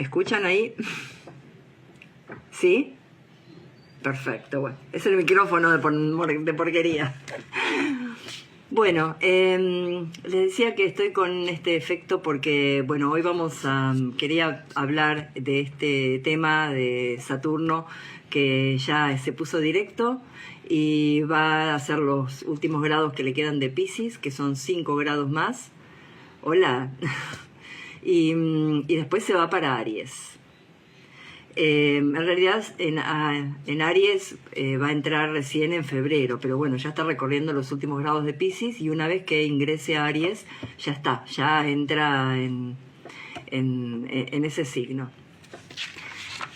¿Escuchan ahí? ¿Sí? Perfecto, bueno. Es el micrófono de porquería. Bueno, les decía que estoy con este efecto porque, bueno, hoy quería hablar de este tema de Saturno que ya se puso directo y va a hacer los últimos grados que le quedan de Piscis, que son 5 grados más. Hola. y después se va para Aries. En realidad en Aries va a entrar recién en febrero, pero bueno, ya está recorriendo los últimos grados de Piscis y una vez que ingrese a Aries, ya entra en ese signo.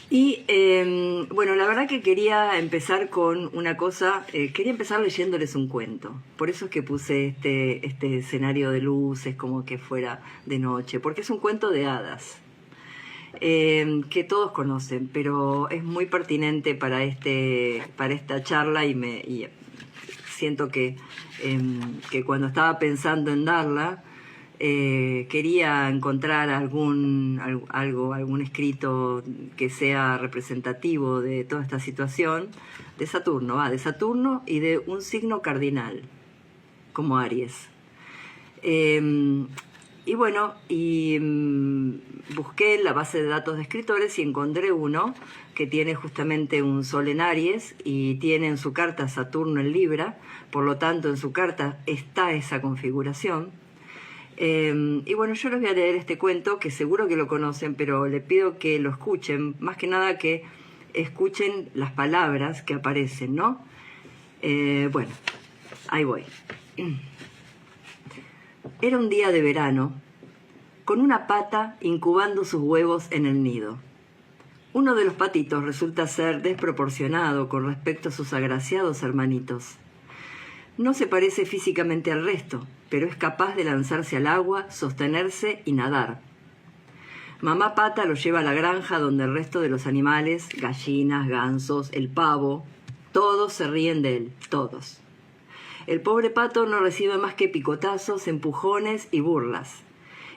Y bueno, la verdad que quería empezar con una cosa, quería empezar leyéndoles un cuento. Por eso es que puse este escenario de luces como que fuera de noche, porque es un cuento de hadas. Que todos conocen, pero es muy pertinente para esta charla y siento que cuando estaba pensando en darla, quería encontrar algún escrito que sea representativo de toda esta situación de Saturno y de un signo cardinal, como Aries. Y bueno, busqué la base de datos de escritores y encontré uno que tiene justamente un Sol en Aries y tiene en su carta Saturno en Libra, por lo tanto en su carta está esa configuración. Y bueno, yo les voy a leer este cuento que seguro que lo conocen, pero le pido que lo escuchen, más que nada que escuchen las palabras que aparecen, ¿no? Bueno, ahí voy. Era un día de verano, con una pata incubando sus huevos en el nido. Uno de los patitos resulta ser desproporcionado con respecto a sus agraciados hermanitos. No se parece físicamente al resto, pero es capaz de lanzarse al agua, sostenerse y nadar. Mamá Pata lo lleva a la granja donde el resto de los animales, gallinas, gansos, el pavo, todos se ríen de él, todos. El pobre pato no recibe más que picotazos, empujones y burlas.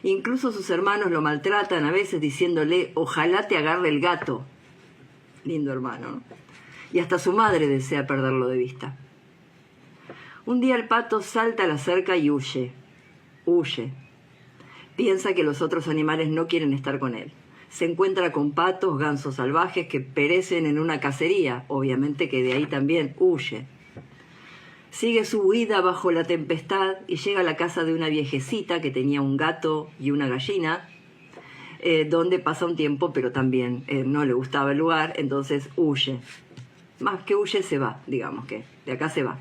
Incluso sus hermanos lo maltratan a veces diciéndole, ojalá te agarre el gato. Lindo hermano, ¿no? Y hasta su madre desea perderlo de vista. Un día el pato salta a la cerca y huye. Huye. Piensa que los otros animales no quieren estar con él. Se encuentra con patos, gansos salvajes que perecen en una cacería. Obviamente que de ahí también huye. Sigue su huida bajo la tempestad y llega a la casa de una viejecita que tenía un gato y una gallina, donde pasa un tiempo, pero también no le gustaba el lugar, entonces huye. Más que huye, se va, digamos que de acá se va.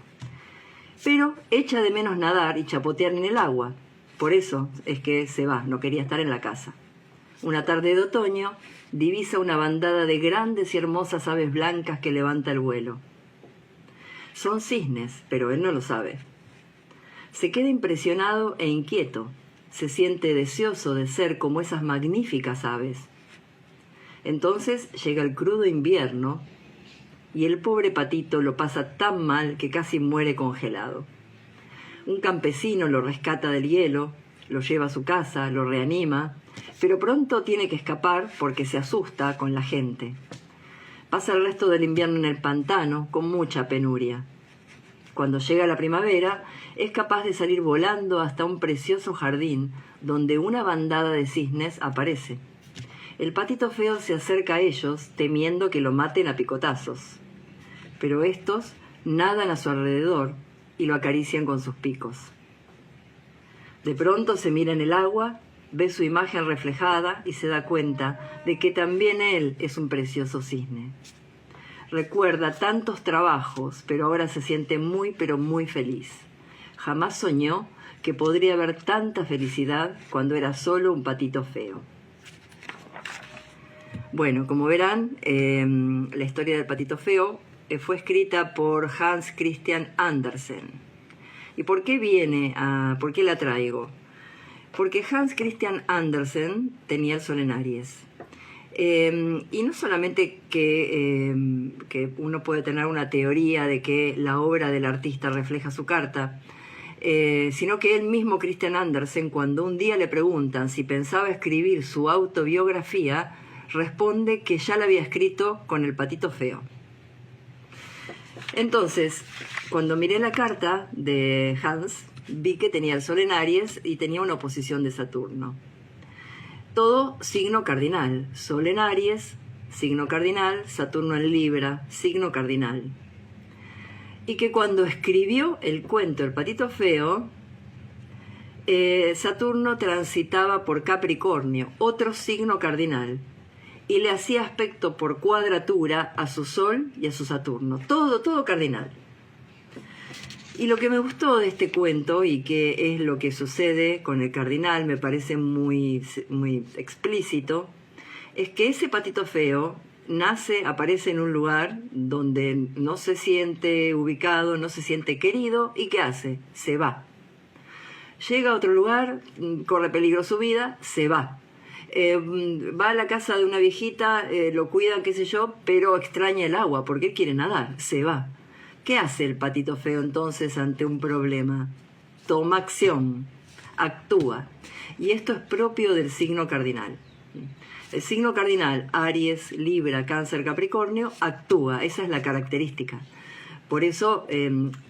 Pero echa de menos nadar y chapotear en el agua. Por eso es que se va, no quería estar en la casa. Una tarde de otoño, divisa una bandada de grandes y hermosas aves blancas que levanta el vuelo. Son cisnes, pero él no lo sabe. Se queda impresionado e inquieto. Se siente deseoso de ser como esas magníficas aves. Entonces llega el crudo invierno y el pobre patito lo pasa tan mal que casi muere congelado. Un campesino lo rescata del hielo, lo lleva a su casa, lo reanima, pero pronto tiene que escapar porque se asusta con la gente. Pasa el resto del invierno en el pantano con mucha penuria. Cuando llega la primavera, es capaz de salir volando hasta un precioso jardín donde una bandada de cisnes aparece. El patito feo se acerca a ellos temiendo que lo maten a picotazos. Pero estos nadan a su alrededor y lo acarician con sus picos. De pronto se mira en el agua, ve su imagen reflejada y se da cuenta de que también él es un precioso cisne. Recuerda tantos trabajos, pero ahora se siente muy, pero muy feliz. Jamás soñó que podría haber tanta felicidad cuando era solo un patito feo. Bueno, como verán, la historia del patito feo fue escrita por Hans Christian Andersen. ¿Y por qué por qué la traigo? Porque Hans Christian Andersen tenía el Sol en Aries. Y no solamente que uno puede tener una teoría de que la obra del artista refleja su carta, sino que él mismo, Christian Andersen, cuando un día le preguntan si pensaba escribir su autobiografía, responde que ya la había escrito con el patito feo. Entonces, cuando miré la carta de Hans, vi que tenía el Sol en Aries y tenía una oposición de Saturno. Todo signo cardinal. Sol en Aries, signo cardinal, Saturno en Libra, signo cardinal. Y que cuando escribió el cuento El patito feo, Saturno transitaba por Capricornio, otro signo cardinal, y le hacía aspecto por cuadratura a su Sol y a su Saturno. Todo cardinal. Y lo que me gustó de este cuento, y que es lo que sucede con el cardinal, me parece muy explícito, es que ese patito feo aparece en un lugar donde no se siente ubicado, no se siente querido, ¿y qué hace? Se va. Llega a otro lugar, corre peligro su vida, se va. Va a la casa de una viejita, lo cuidan, qué sé yo, pero extraña el agua, porque él quiere nadar, se va. ¿Qué hace el patito feo entonces ante un problema? Toma acción, actúa. Y esto es propio del signo cardinal. El signo cardinal, Aries, Libra, Cáncer, Capricornio, actúa. Esa es la característica. Por eso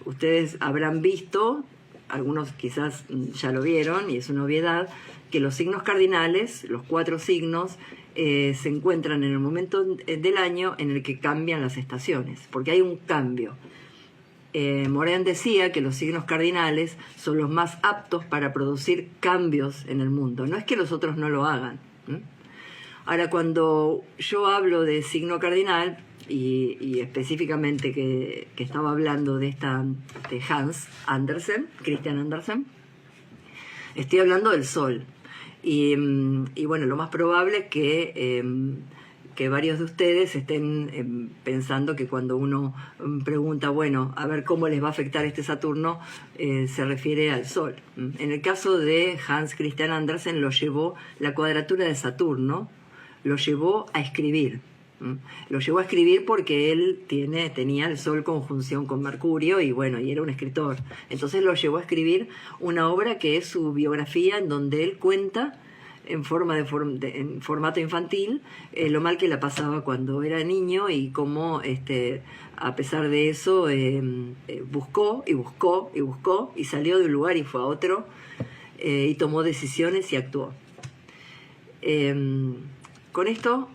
ustedes habrán visto, algunos quizás ya lo vieron y es una obviedad, que los signos cardinales, los 4 signos, se encuentran en el momento del año en el que cambian las estaciones, porque hay un cambio. Morin decía que los signos cardinales son los más aptos para producir cambios en el mundo. No es que los otros no lo hagan. Ahora, cuando yo hablo de signo cardinal, y específicamente que estaba hablando de Hans Andersen, Christian Andersen, estoy hablando del Sol. Y bueno, lo más probable es que varios de ustedes estén pensando que cuando uno pregunta, bueno, a ver cómo les va a afectar este Saturno, se refiere al Sol. En el caso de Hans Christian Andersen, lo llevó la cuadratura de Saturno, lo llevó a escribir. Lo llevó a escribir porque él tenía el Sol conjunción con Mercurio y bueno, y era un escritor. Entonces lo llevó a escribir una obra que es su biografía, en donde él cuenta en formato infantil lo mal que la pasaba cuando era niño y cómo a pesar de eso buscó y salió de un lugar y fue a otro y tomó decisiones y actuó. Con esto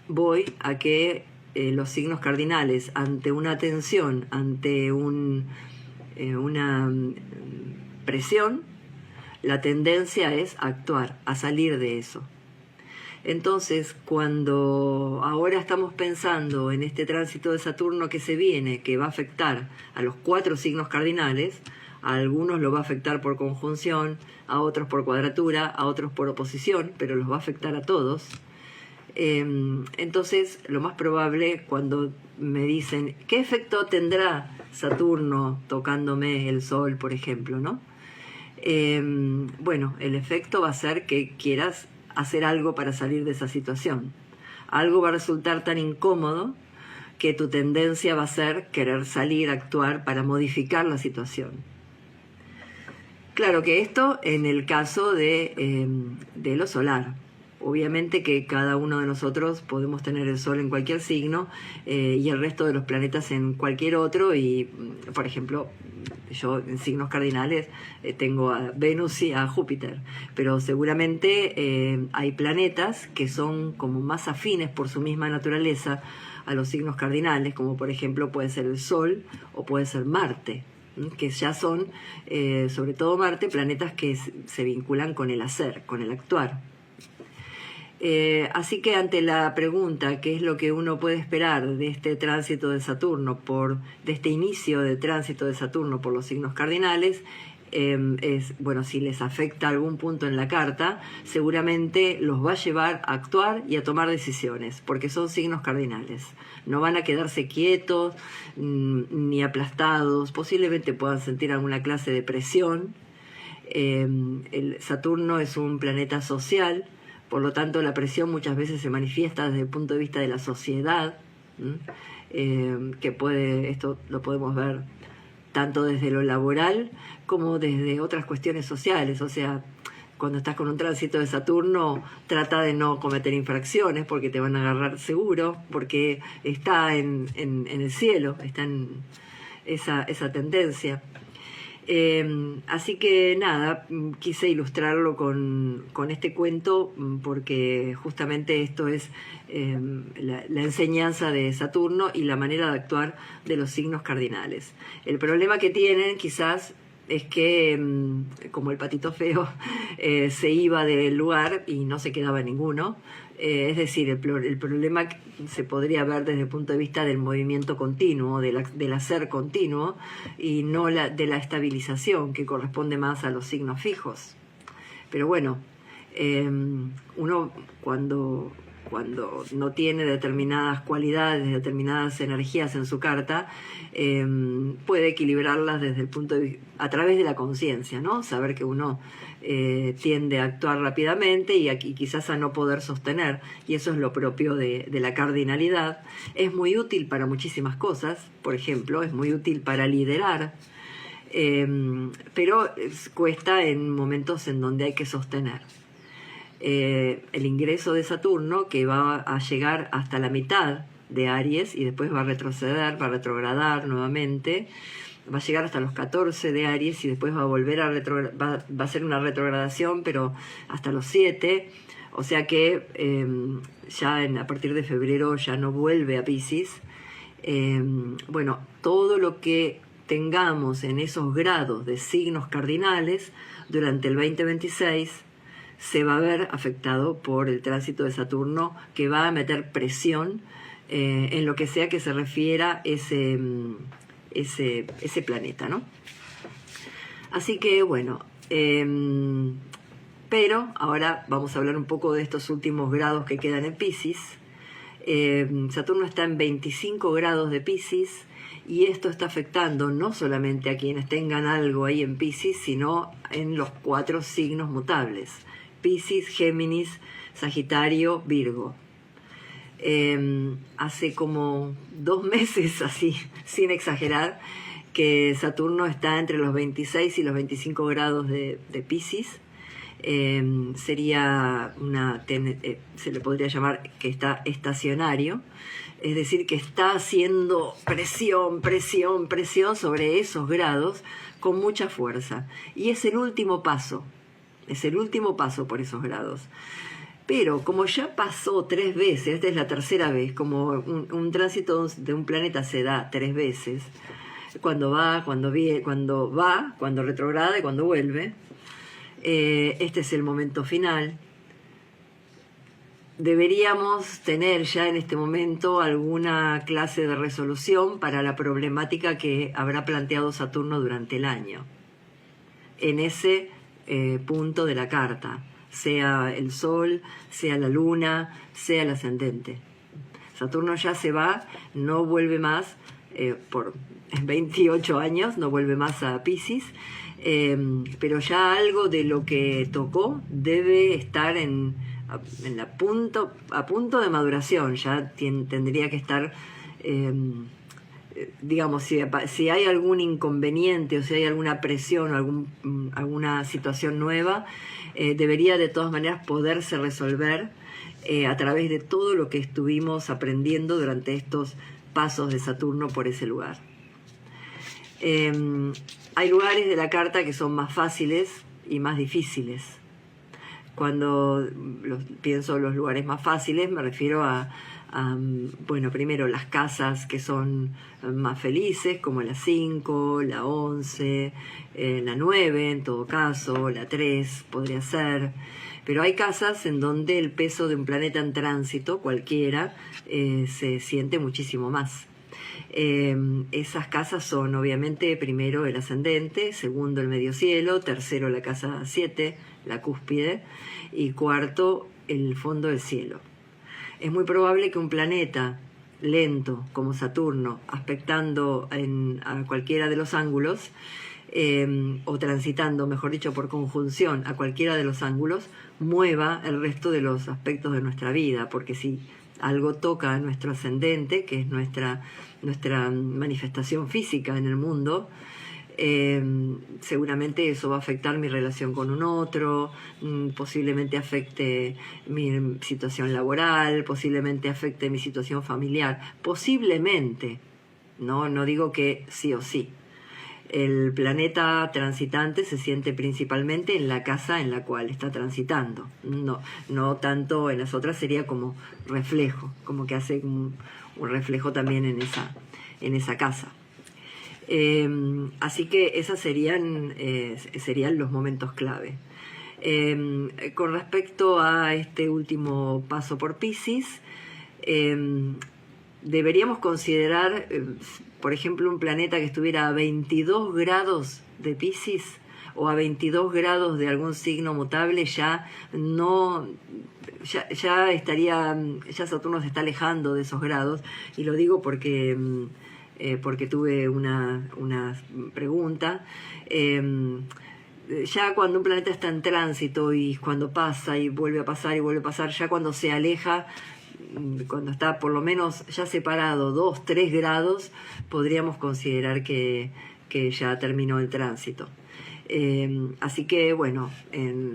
voy a que los signos cardinales, ante una tensión, ante una presión, la tendencia es actuar, a salir de eso. Entonces, cuando ahora estamos pensando en este tránsito de Saturno que se viene, que va a afectar a los 4 signos cardinales, a algunos lo va a afectar por conjunción, a otros por cuadratura, a otros por oposición, pero los va a afectar a todos. Entonces, lo más probable, cuando me dicen, ¿qué efecto tendrá Saturno tocándome el Sol, por ejemplo, ¿no? Bueno, el efecto va a ser que quieras hacer algo para salir de esa situación. Algo va a resultar tan incómodo que tu tendencia va a ser querer salir, actuar para modificar la situación. Claro que esto en el caso de lo solar. Obviamente que cada uno de nosotros podemos tener el Sol en cualquier signo y el resto de los planetas en cualquier otro. Y, por ejemplo, yo en signos cardinales tengo a Venus y a Júpiter. Pero seguramente hay planetas que son como más afines por su misma naturaleza a los signos cardinales, como por ejemplo puede ser el Sol o puede ser Marte, que ya son, sobre todo Marte, planetas que se vinculan con el hacer, con el actuar. Así que ante la pregunta, ¿qué es lo que uno puede esperar de este tránsito de Saturno, de este inicio de tránsito de Saturno por los signos cardinales? Bueno, si les afecta algún punto en la carta, seguramente los va a llevar a actuar y a tomar decisiones, porque son signos cardinales. No van a quedarse quietos ni aplastados, posiblemente puedan sentir alguna clase de presión. El Saturno es un planeta social. Por lo tanto, la presión muchas veces se manifiesta desde el punto de vista de la sociedad, esto lo podemos ver tanto desde lo laboral como desde otras cuestiones sociales. O sea, cuando estás con un tránsito de Saturno, trata de no cometer infracciones porque te van a agarrar seguro, porque está en el cielo, está en esa tendencia. Así que nada, quise ilustrarlo con este cuento porque justamente esto es la enseñanza de Saturno y la manera de actuar de los signos cardinales. El problema que tienen quizás es que, como el patito feo, se iba del lugar y no se quedaba ninguno. Es decir, el problema se podría ver desde el punto de vista del movimiento continuo, del hacer continuo, y no de la estabilización, que corresponde más a los signos fijos. Pero bueno, uno cuando no tiene determinadas cualidades, determinadas energías en su carta, puede equilibrarlas desde el punto de vista, a través de la conciencia, ¿no? Saber que uno tiende a actuar rápidamente y quizás a no poder sostener, y eso es lo propio de la cardinalidad. Es muy útil para muchísimas cosas, por ejemplo, es muy útil para liderar, pero cuesta en momentos en donde hay que sostener. El ingreso de Saturno, que va a llegar hasta la mitad de Aries y después va a retroceder, va a retrogradar nuevamente, va a llegar hasta los 14 de Aries y después va a volver a va a ser una retrogradación, pero hasta los 7, o sea que ya a partir de febrero ya no vuelve a Piscis. Bueno, todo lo que tengamos en esos grados de signos cardinales durante el 2026 se va a ver afectado por el tránsito de Saturno, que va a meter presión en lo que sea que se refiera ese planeta, ¿no? Así que bueno, pero ahora vamos a hablar un poco de estos últimos grados que quedan en Piscis. Saturno está en 25 grados de Piscis y esto está afectando no solamente a quienes tengan algo ahí en Piscis, sino en los 4 signos mutables: Piscis, Géminis, Sagitario, Virgo. Hace como 2 meses, así, sin exagerar, que Saturno está entre los 26 y los 25 grados de Piscis. Sería se le podría llamar que está estacionario, es decir, que está haciendo presión sobre esos grados con mucha fuerza. Y es el último paso por esos grados. Pero como ya pasó 3 veces, esta es la tercera vez, como un tránsito de un planeta se da 3 veces, cuando retrograda y cuando vuelve, este es el momento final. Deberíamos tener ya en este momento alguna clase de resolución para la problemática que habrá planteado Saturno durante el año, en ese punto de la carta, sea el Sol, sea la Luna, sea el ascendente. Saturno ya se va, no vuelve más, por 28 años, no vuelve más a Piscis, pero ya algo de lo que tocó debe estar a punto de maduración. Ya tendría que estar, digamos, si hay algún inconveniente o si hay alguna presión o alguna situación nueva, debería de todas maneras poderse resolver a través de todo lo que estuvimos aprendiendo durante estos pasos de Saturno por ese lugar. Hay lugares de la carta que son más fáciles y más difíciles. Cuando pienso en los lugares más fáciles, me refiero bueno, primero las casas que son más felices, como la 5, la 11, la 9 en todo caso, la 3 podría ser. Pero hay casas en donde el peso de un planeta en tránsito, cualquiera, se siente muchísimo más. Esas casas son obviamente primero el ascendente, segundo el medio cielo, tercero la casa 7, la cúspide, y cuarto el fondo del cielo. Es muy probable que un planeta lento como Saturno, aspectando a cualquiera de los ángulos, o transitando, mejor dicho, por conjunción a cualquiera de los ángulos, mueva el resto de los aspectos de nuestra vida, porque si algo toca a nuestro ascendente, que es nuestra manifestación física en el mundo, Seguramente eso va a afectar mi relación con un otro, posiblemente afecte mi situación laboral, posiblemente afecte mi situación familiar, posiblemente, no digo que sí o sí. El planeta transitante se siente principalmente en la casa en la cual está transitando, no tanto en las otras, sería como reflejo, como que hace un reflejo también en esa casa. Así que esos serían los momentos clave. Con respecto a este último paso por Piscis, deberíamos considerar, por ejemplo, un planeta que estuviera a 22 grados de Piscis o a 22 grados de algún signo mutable, ya Saturno se está alejando de esos grados, y lo digo porque tuve una pregunta. Ya cuando un planeta está en tránsito y cuando pasa y vuelve a pasar y vuelve a pasar, ya cuando se aleja, cuando está por lo menos ya separado 2-3 grados, podríamos considerar que ya terminó el tránsito. Así que bueno,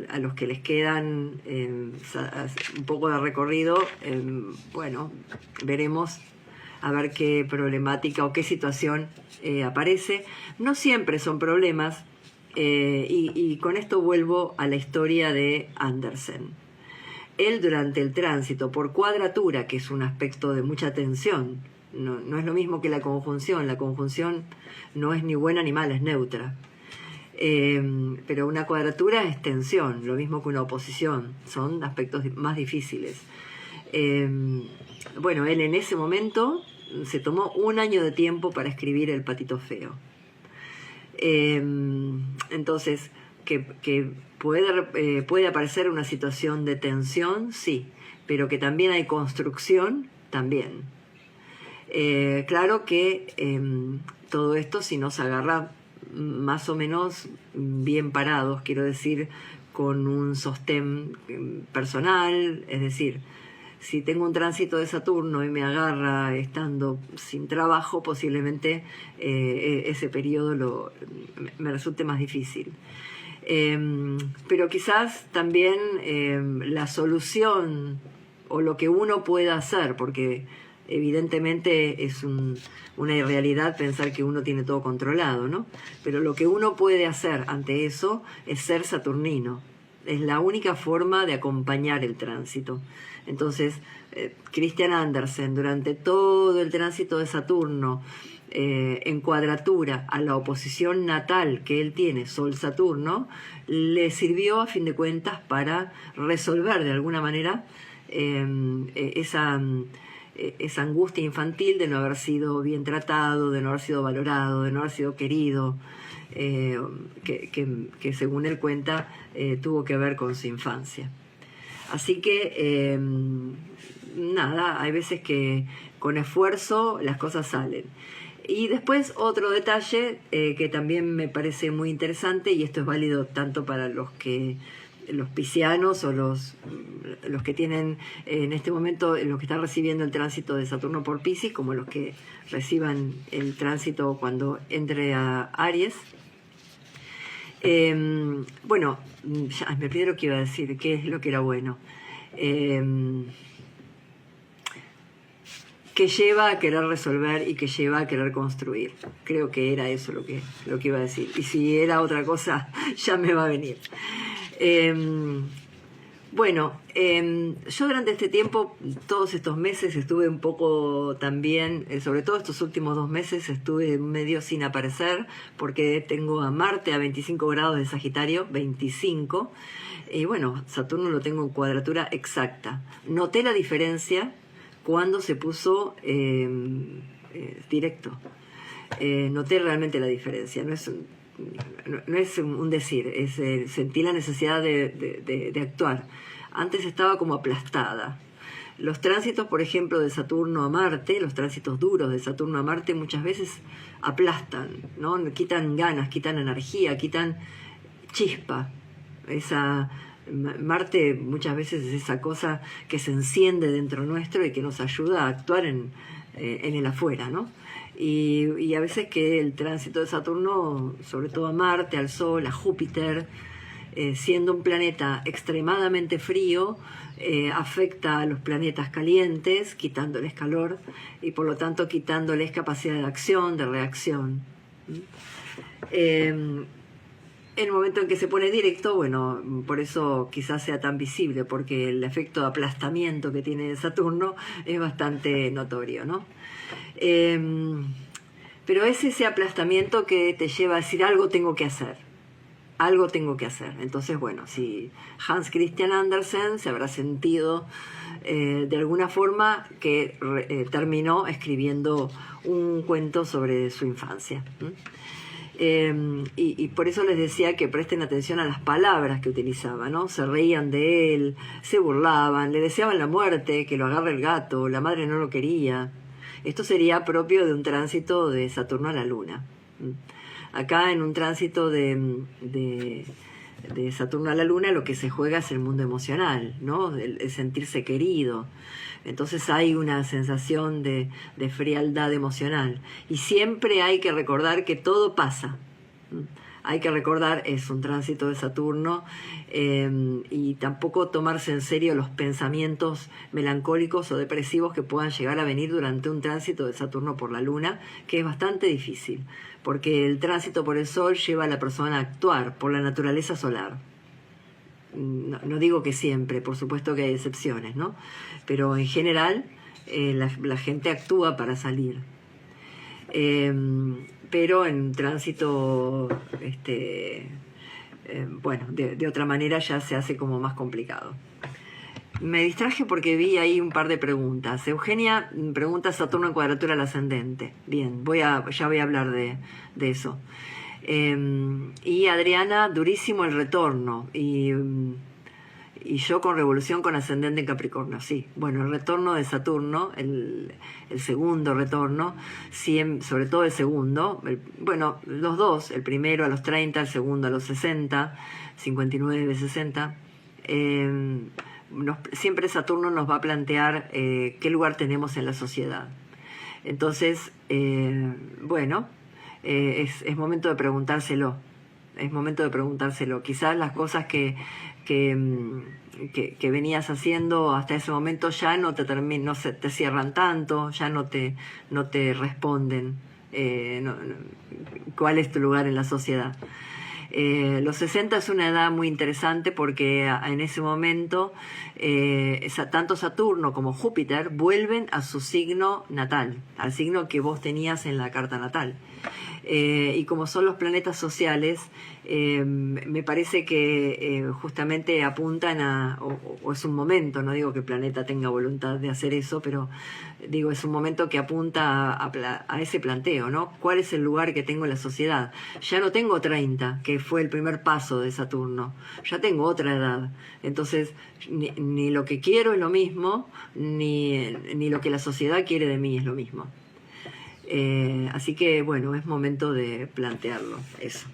a los que les quedan un poco de recorrido, bueno, veremos a ver qué problemática o qué situación aparece. No siempre son problemas, y con esto vuelvo a la historia de Andersen. Él, durante el tránsito por cuadratura, que es un aspecto de mucha tensión, no es lo mismo que la conjunción no es ni buena ni mala, es neutra. Pero una cuadratura es tensión, lo mismo que una oposición, son aspectos más difíciles. Bueno, él en ese momento se tomó 1 año de tiempo para escribir El patito feo. Entonces, que puede aparecer una situación de tensión, sí, pero que también hay construcción, también. Claro que todo esto, si nos agarra más o menos bien parados, quiero decir, con un sostén personal, es decir, si tengo un tránsito de Saturno y me agarra estando sin trabajo, posiblemente ese periodo me resulte más difícil. Pero quizás también la solución o lo que uno pueda hacer, porque evidentemente es una irrealidad pensar que uno tiene todo controlado, ¿no? Pero lo que uno puede hacer ante eso es ser saturnino. Es la única forma de acompañar el tránsito. Entonces, Christian Andersen, durante todo el tránsito de Saturno, en cuadratura a la oposición natal que él tiene, Sol-Saturno, le sirvió a fin de cuentas para resolver de alguna manera esa angustia infantil de no haber sido bien tratado, de no haber sido valorado, de no haber sido querido, que según él cuenta tuvo que ver con su infancia. Así que nada, hay veces que con esfuerzo las cosas salen. Y después otro detalle que también me parece muy interesante, y esto es válido tanto para los piscianos o los que tienen en este momento, los que están recibiendo el tránsito de Saturno por Piscis, como los que reciban el tránsito cuando entre a Aries. Bueno, ya me olvidé lo que iba a decir, qué es lo que era bueno. Que lleva a querer resolver y que lleva a querer construir. Creo que era eso lo que iba a decir. Y si era otra cosa, ya me va a venir. Bueno, yo durante este tiempo, todos estos meses, estuve un poco también, sobre todo estos últimos 2 meses, estuve medio sin aparecer, porque tengo a Marte a 25 grados de Sagitario, 25, y bueno, Saturno lo tengo en cuadratura exacta. Noté la diferencia cuando se puso directo. Noté realmente la diferencia, no es un decir, sentí la necesidad de actuar. Antes estaba como aplastada. Los tránsitos, por ejemplo, de Saturno a Marte, los tránsitos duros de Saturno a Marte muchas veces aplastan, ¿no? Quitan ganas, quitan energía, quitan chispa. Marte muchas veces es esa cosa que se enciende dentro nuestro y que nos ayuda a actuar en en el afuera, ¿no? Y a veces que el tránsito de Saturno, sobre todo a Marte, al Sol, a Júpiter, siendo un planeta extremadamente frío, afecta a los planetas calientes, quitándoles calor y por lo tanto quitándoles capacidad de acción, de reacción. En el momento en que se pone directo, bueno, por eso quizás sea tan visible, porque el efecto de aplastamiento que tiene Saturno es bastante notorio, ¿no? Pero es ese aplastamiento que te lleva a decir algo tengo que hacer. Algo tengo que hacer. Entonces, bueno, si Hans Christian Andersen se habrá sentido de alguna forma que terminó escribiendo un cuento sobre su infancia. Y por eso les decía que presten atención a las palabras que utilizaba, ¿no? Se reían de él, se burlaban, le deseaban la muerte, que lo agarre el gato, la madre no lo quería. Esto sería propio de un tránsito de Saturno a la Luna. Acá en un tránsito de Saturno a la Luna lo que se juega es el mundo emocional, ¿no? El sentirse querido. Entonces hay una sensación de frialdad emocional. Y siempre hay que recordar que todo pasa. Hay que recordar, es un tránsito de Saturno, y tampoco tomarse en serio los pensamientos melancólicos o depresivos que puedan llegar a venir durante un tránsito de Saturno por la Luna, que es bastante difícil, porque el tránsito por el Sol lleva a la persona a actuar por la naturaleza solar. No digo que siempre, por supuesto que hay excepciones, ¿no? Pero en general la gente actúa para salir. Pero en tránsito, bueno, de otra manera ya se hace como más complicado. Me distraje porque vi ahí un par de preguntas. Eugenia pregunta Saturno en cuadratura al ascendente. Bien, ya voy a hablar de eso. Y Adriana, durísimo el retorno. Y yo con revolución con ascendente en Capricornio, sí. Bueno, el retorno de Saturno, el segundo retorno, sobre todo el segundo, bueno, los dos, el primero a los 30, el segundo a los 60, 59, 60, siempre Saturno nos va a plantear qué lugar tenemos en la sociedad. Entonces, bueno, es momento de preguntárselo. Es momento de preguntárselo. Quizás las cosas que venías haciendo hasta ese momento ya no te cierran tanto, ya no te responden cuál es tu lugar en la sociedad. Los 60 es una edad muy interesante porque en ese momento tanto Saturno como Júpiter vuelven a su signo natal, al signo que vos tenías en la carta natal. Y como son los planetas sociales, me parece que justamente apuntan o es un momento, no digo que el planeta tenga voluntad de hacer eso, pero digo, es un momento que apunta a ese planteo, ¿no? ¿Cuál es el lugar que tengo en la sociedad? Ya no tengo 30, que fue el primer paso de Saturno, ya tengo otra edad. Entonces, ni lo que quiero es lo mismo, ni lo que la sociedad quiere de mí es lo mismo. Así que, bueno, es momento de plantearlo, eso.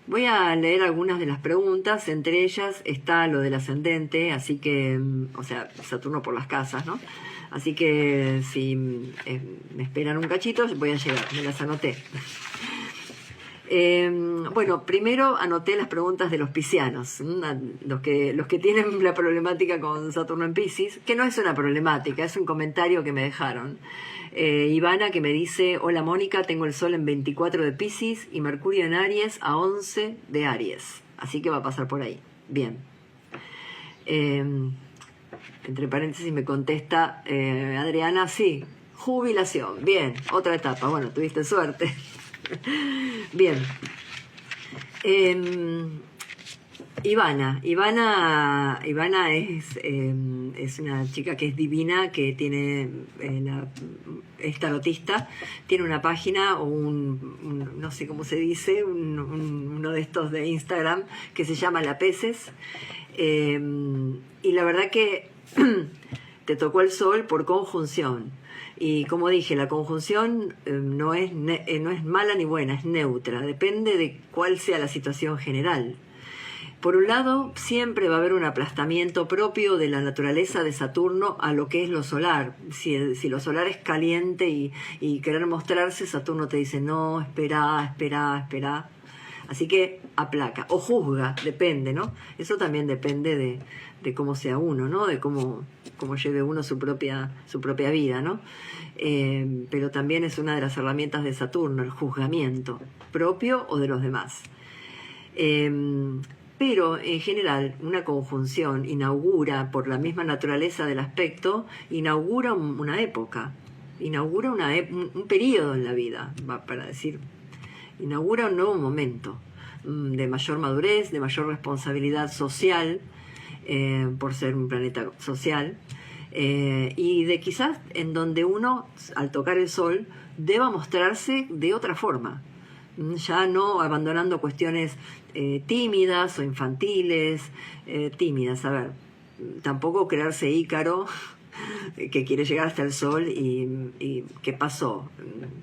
Voy a leer algunas de las preguntas, entre ellas está lo del ascendente, así que, o sea, Saturno por las casas, ¿no? Así que si me esperan un cachito, voy a llegar, me las anoté. Bueno, primero anoté las preguntas de los piscianos, los que tienen la problemática con Saturno en Piscis, que no es una problemática, es un comentario que me dejaron. Ivana, que me dice: hola Mónica, tengo el Sol en 24 de Piscis y Mercurio en Aries a 11 de Aries, así que va a pasar por ahí. Bien. Entre paréntesis me contesta Adriana: sí, jubilación, bien, otra etapa, bueno, tuviste suerte. Bien. Ivana es una chica que es divina, que tiene es tarotista, tiene una página o no sé cómo se dice, uno de estos de Instagram que se llama La Peces, y la verdad que te tocó el Sol por conjunción. Y como dije, la conjunción no es mala ni buena, es neutra, depende de cuál sea la situación general. Por un lado, siempre va a haber un aplastamiento propio de la naturaleza de Saturno a lo que es lo solar. Si lo solar es caliente y querer mostrarse, Saturno te dice, no, espera. Así que aplaca o juzga, depende, ¿no? Eso también depende de cómo sea uno, ¿no? De cómo lleve uno su propia vida, ¿no? Pero también es una de las herramientas de Saturno, el juzgamiento, propio o de los demás. Pero en general una conjunción inaugura, por la misma naturaleza del aspecto, inaugura una época, inaugura un periodo en la vida, para decir, inaugura un nuevo momento de mayor madurez, de mayor responsabilidad social, por ser un planeta social, y de quizás en donde uno, al tocar el Sol, deba mostrarse de otra forma, ya no abandonando cuestiones tímidas o infantiles. Tímidas, a ver, tampoco creerse Ícaro que quiere llegar hasta el Sol y ¿qué pasó?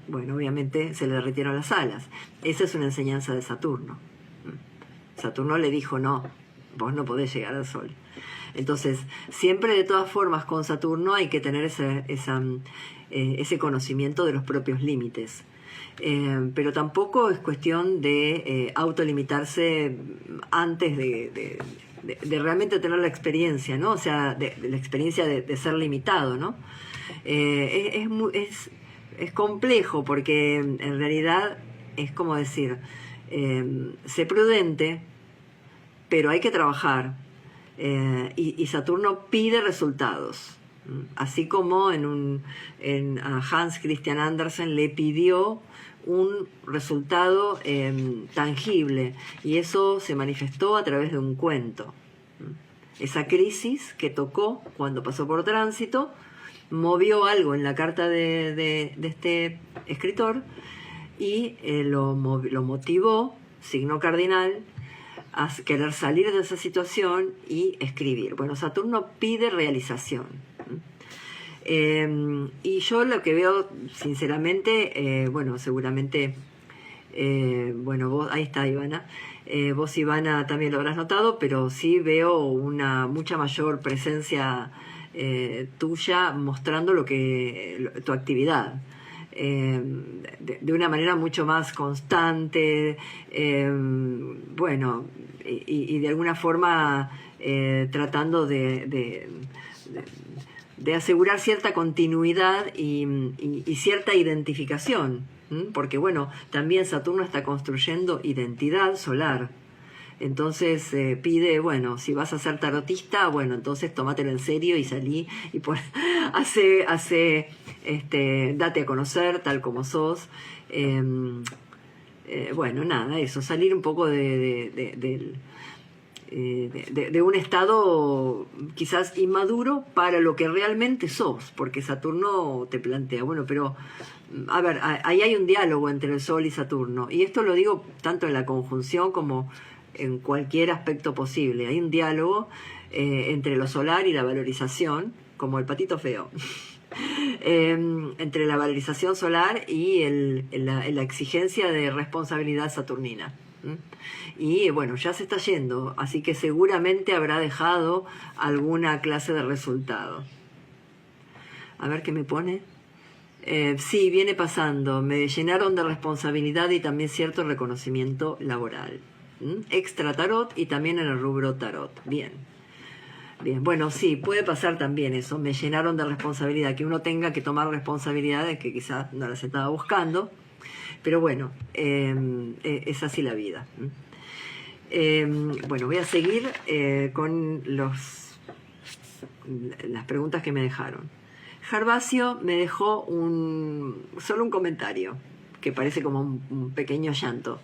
Bueno, obviamente se le derritieron las alas. Esa es una enseñanza de Saturno. Saturno le dijo, no, vos no podés llegar al Sol. Entonces, siempre de todas formas con Saturno hay que tener ese conocimiento de los propios límites. Pero tampoco es cuestión de autolimitarse antes de realmente tener la experiencia, ¿no? O sea, de la experiencia de ser limitado, ¿no? Es complejo porque en realidad es como decir, sé prudente, pero hay que trabajar. Y Saturno pide resultados. Así como a Hans Christian Andersen le pidió un resultado tangible, y eso se manifestó a través de un cuento. Esa crisis que tocó cuando pasó por tránsito movió algo en la carta de este escritor y lo motivó, signo cardinal, a querer salir de esa situación y escribir. Bueno, Saturno pide realización. Y yo lo que veo, sinceramente, bueno, seguramente, bueno, vos, ahí está Ivana, vos Ivana también lo habrás notado, pero sí veo una mucha mayor presencia tuya mostrando tu actividad. De una manera mucho más constante, bueno, y de alguna forma tratando de asegurar cierta continuidad y cierta identificación, porque bueno, también Saturno está construyendo identidad solar. Entonces pide, bueno, si vas a ser tarotista, bueno, entonces tómatelo en serio y salí y date a conocer tal como sos. Bueno, nada, eso, salir un poco de un estado quizás inmaduro para lo que realmente sos, porque Saturno te plantea, bueno, pero a ver, ahí hay un diálogo entre el Sol y Saturno, y esto lo digo tanto en la conjunción como en cualquier aspecto posible. Hay un diálogo entre lo solar y la valorización, como el patito feo. Entre la valorización solar y la exigencia de responsabilidad saturnina. Y bueno, ya se está yendo, así que seguramente habrá dejado alguna clase de resultado. A ver qué me pone. Sí, viene pasando, me llenaron de responsabilidad y también cierto reconocimiento laboral. Extra tarot y también en el rubro tarot. Bien, bueno, sí, puede pasar también eso, me llenaron de responsabilidad, que uno tenga que tomar responsabilidades que quizás no las estaba buscando, pero bueno, es así la vida. Bueno, voy a seguir con las preguntas que me dejaron. Gervasio me dejó solo un comentario, que parece como un pequeño llanto.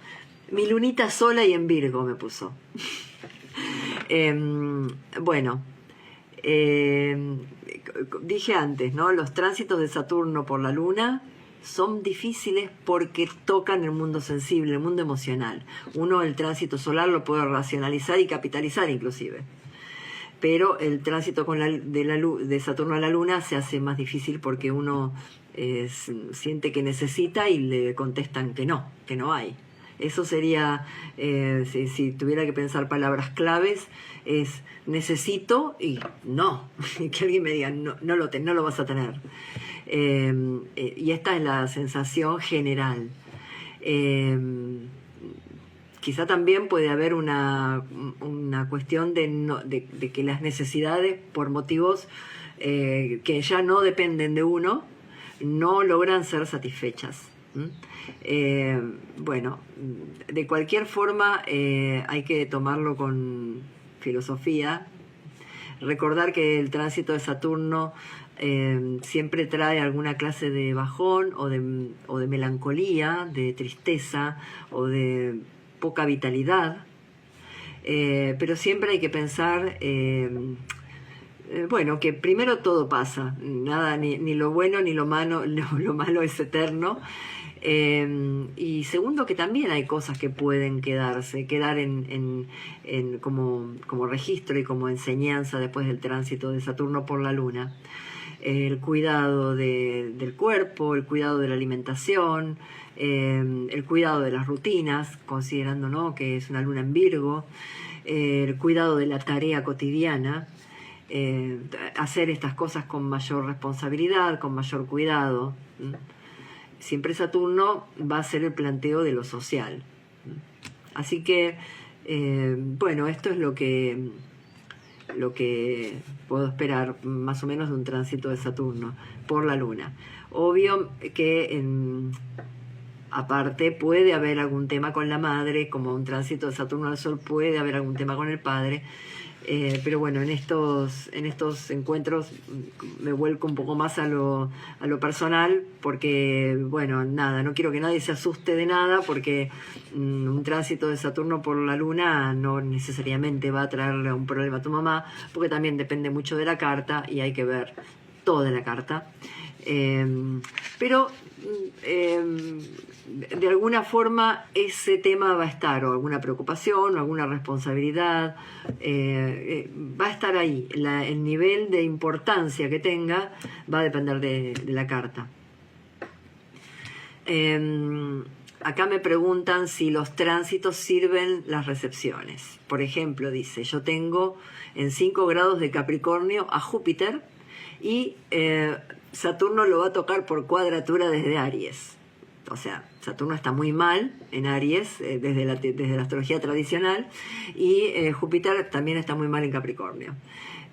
Mi lunita sola y en Virgo, me puso. Bueno, dije antes, ¿no? Los tránsitos de Saturno por la Luna son difíciles porque tocan el mundo sensible, el mundo emocional. Uno el tránsito solar lo puede racionalizar y capitalizar inclusive. Pero el tránsito de Saturno a la Luna se hace más difícil porque uno siente que necesita y le contestan que no hay. Eso sería, si tuviera que pensar palabras claves, es necesito y no. Y que alguien me diga, no lo vas a tener. Y esta es la sensación general. Quizá también puede haber una cuestión de que las necesidades, por motivos que ya no dependen de uno, no logran ser satisfechas. Bueno, de cualquier forma hay que tomarlo con filosofía, recordar que el tránsito de Saturno siempre trae alguna clase de bajón o de melancolía, de tristeza o de poca vitalidad, pero siempre hay que pensar bueno, que primero todo pasa, nada, ni lo bueno ni lo malo, lo malo es eterno. Y segundo, que también hay cosas que pueden quedar como registro y como enseñanza después del tránsito de Saturno por la Luna. El cuidado del cuerpo, el cuidado de la alimentación, el cuidado de las rutinas, considerando, ¿no?, que es una luna en Virgo, el cuidado de la tarea cotidiana, hacer estas cosas con mayor responsabilidad, con mayor cuidado. Siempre Saturno va a ser el planteo de lo social. Así que, bueno, esto es lo que puedo esperar más o menos de un tránsito de Saturno por la Luna. Obvio que aparte puede haber algún tema con la madre, como un tránsito de Saturno al Sol puede haber algún tema con el padre, pero bueno, en estos encuentros me vuelco un poco más a lo personal, porque bueno, nada, no quiero que nadie se asuste de nada, porque un tránsito de Saturno por la Luna no necesariamente va a traerle un problema a tu mamá, porque también depende mucho de la carta y hay que ver toda la carta. Pero de alguna forma ese tema va a estar, o alguna preocupación, o alguna responsabilidad, va a estar ahí. El nivel de importancia que tenga va a depender de la carta. Acá me preguntan si los tránsitos sirven las recepciones. Por ejemplo, dice, yo tengo en 5 grados de Capricornio a Júpiter y Saturno lo va a tocar por cuadratura desde Aries. O sea, Saturno está muy mal en Aries desde la astrología tradicional, y Júpiter también está muy mal en Capricornio.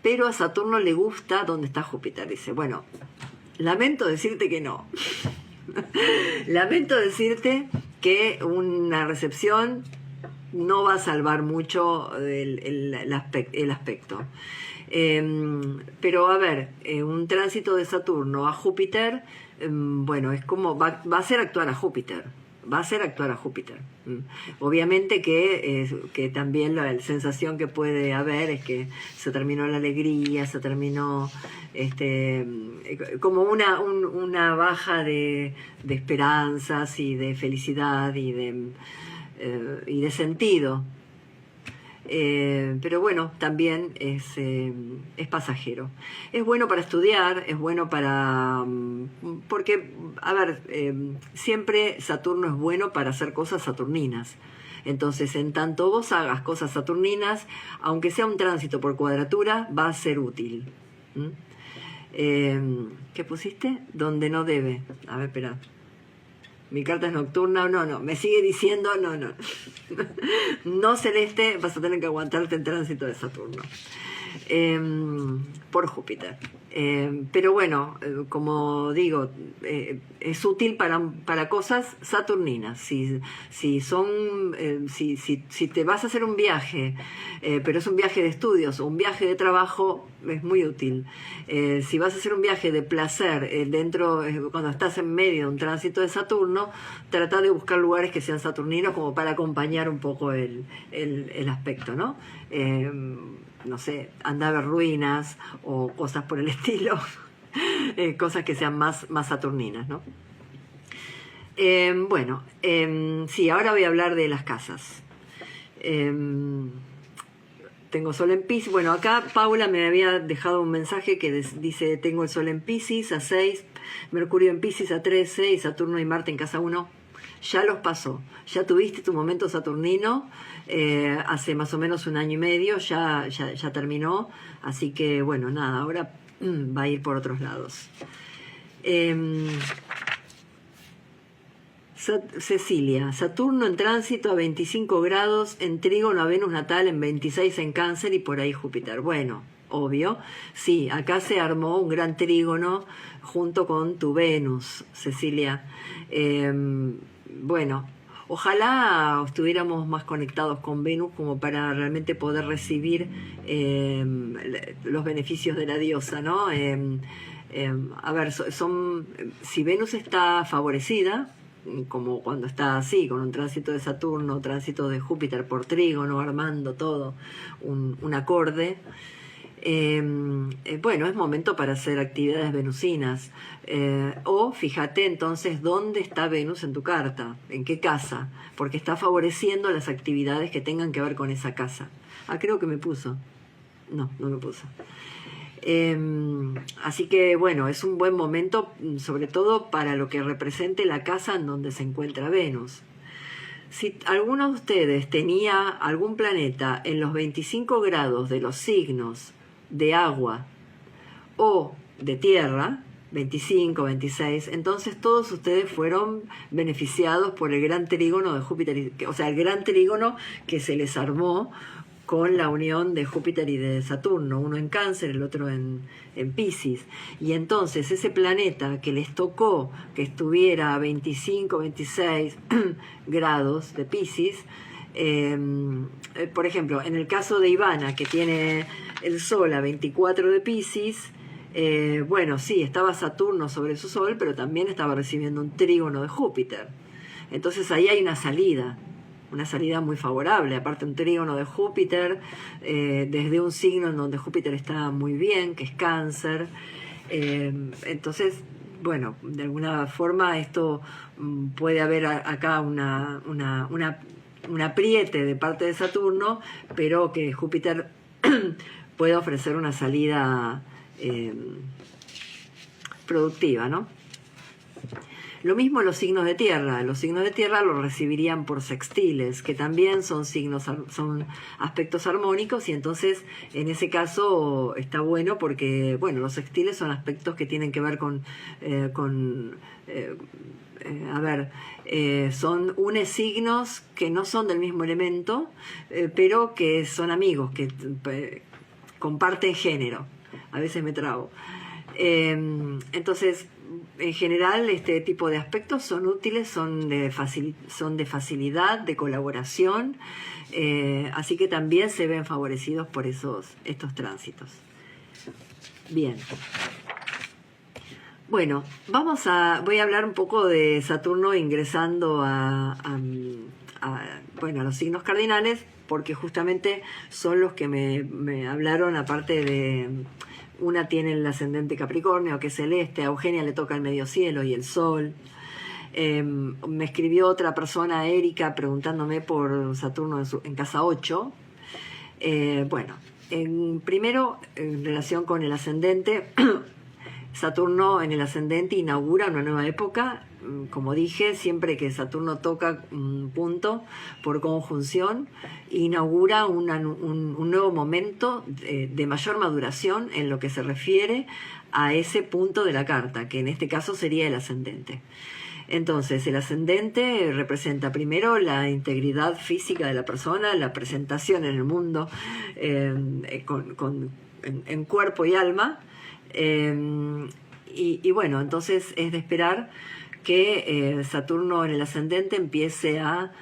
Pero a Saturno le gusta donde está Júpiter. Dice, bueno, lamento decirte que no. Lamento decirte que una recepción no va a salvar mucho el aspecto. Pero a ver, un tránsito de Saturno a Júpiter, bueno, es como va a hacer actuar a Júpiter. Obviamente que también la sensación que puede haber es que se terminó la alegría, se terminó como una baja de esperanzas y de felicidad y de sentido. Pero bueno, también es pasajero. Es bueno para estudiar, es bueno porque, a ver, siempre Saturno es bueno para hacer cosas saturninas. Entonces, en tanto vos hagas cosas saturninas, aunque sea un tránsito por cuadratura, va a ser útil. ¿Qué pusiste? Donde no debe. A ver, espera. Mi carta es nocturna, no, me sigue diciendo, no. No, Celeste, vas a tener que aguantarte el tránsito de Saturno. Por Júpiter. Pero bueno, como digo, es útil para cosas saturninas. Si te vas a hacer un viaje, pero es un viaje de estudios o un viaje de trabajo, es muy útil. Si vas a hacer un viaje de placer cuando estás en medio de un tránsito de Saturno, trata de buscar lugares que sean saturninos como para acompañar un poco el aspecto, ¿no? No sé, andar a ver ruinas o cosas por el estilo, cosas que sean más saturninas, ¿no? Bueno, sí, ahora voy a hablar de las casas. Tengo Sol en Piscis. Bueno, acá Paula me había dejado un mensaje que dice, tengo el Sol en Piscis a 6, Mercurio en Piscis a 13 y Saturno y Marte en casa 1. ya los pasó. Ya tuviste tu momento saturnino hace más o menos 1 año y medio, ya terminó. Así que, bueno, nada, ahora va a ir por otros lados. Cecilia, Saturno en tránsito a 25 grados, en trígono a Venus natal en 26 en Cáncer y por ahí Júpiter. Bueno, obvio, sí, acá se armó un gran trígono junto con tu Venus, Cecilia. Bueno, ojalá estuviéramos más conectados con Venus como para realmente poder recibir los beneficios de la diosa, ¿no? A ver, si Venus está favorecida, como cuando está así, con un tránsito de Saturno, tránsito de Júpiter por trígono, armando todo un acorde, bueno, es momento para hacer actividades venusinas. O fíjate entonces dónde está Venus en tu carta, en qué casa, porque está favoreciendo las actividades que tengan que ver con esa casa. Ah, creo que me puso. No me puso. Así que bueno, es un buen momento, sobre todo para lo que represente la casa en donde se encuentra Venus. Si alguno de ustedes tenía algún planeta en los 25 grados de los signos de agua o de tierra, 25, 26, entonces todos ustedes fueron beneficiados por el gran trígono de Júpiter, o sea, el gran trígono que se les armó con la unión de Júpiter y de Saturno, uno en Cáncer, el otro en Piscis. Y entonces ese planeta que les tocó que estuviera a 25, 26 grados de Piscis, por ejemplo, en el caso de Ivana, que tiene el Sol a 24 de Piscis, bueno, sí, estaba Saturno sobre su Sol, pero también estaba recibiendo un trígono de Júpiter. Entonces ahí hay una salida muy favorable, aparte un trígono de Júpiter, desde un signo en donde Júpiter está muy bien, que es Cáncer. Entonces, bueno, de alguna forma esto puede haber acá un apriete de parte de Saturno, pero que Júpiter puede ofrecer una salida productiva, ¿no? Lo mismo los signos de tierra. Los signos de tierra lo recibirían por sextiles, que también son aspectos armónicos, y entonces en ese caso está bueno porque, bueno, los sextiles son aspectos que tienen que ver son signos que no son del mismo elemento, pero que son amigos, que comparten género. A veces me trabo. Entonces, en general, este tipo de aspectos son útiles, son de facilidad, de colaboración, así que también se ven favorecidos por estos tránsitos. Bien. Bueno, voy a hablar un poco de Saturno ingresando a los signos cardinales, porque justamente son los que me hablaron, aparte de... Una tiene el ascendente Capricornio, que es celeste, a Eugenia le toca el medio cielo y el sol. Me escribió otra persona, Erika, preguntándome por Saturno en casa 8. Primero, en relación con el ascendente, Saturno en el ascendente inaugura una nueva época. Como dije, siempre que Saturno toca un punto por conjunción, inaugura un nuevo momento de mayor maduración en lo que se refiere a ese punto de la carta, que en este caso sería el ascendente. Entonces, el ascendente representa primero la integridad física de la persona, la presentación en el mundo en cuerpo y alma. Y bueno, entonces es de esperar que Saturno en el ascendente empiece a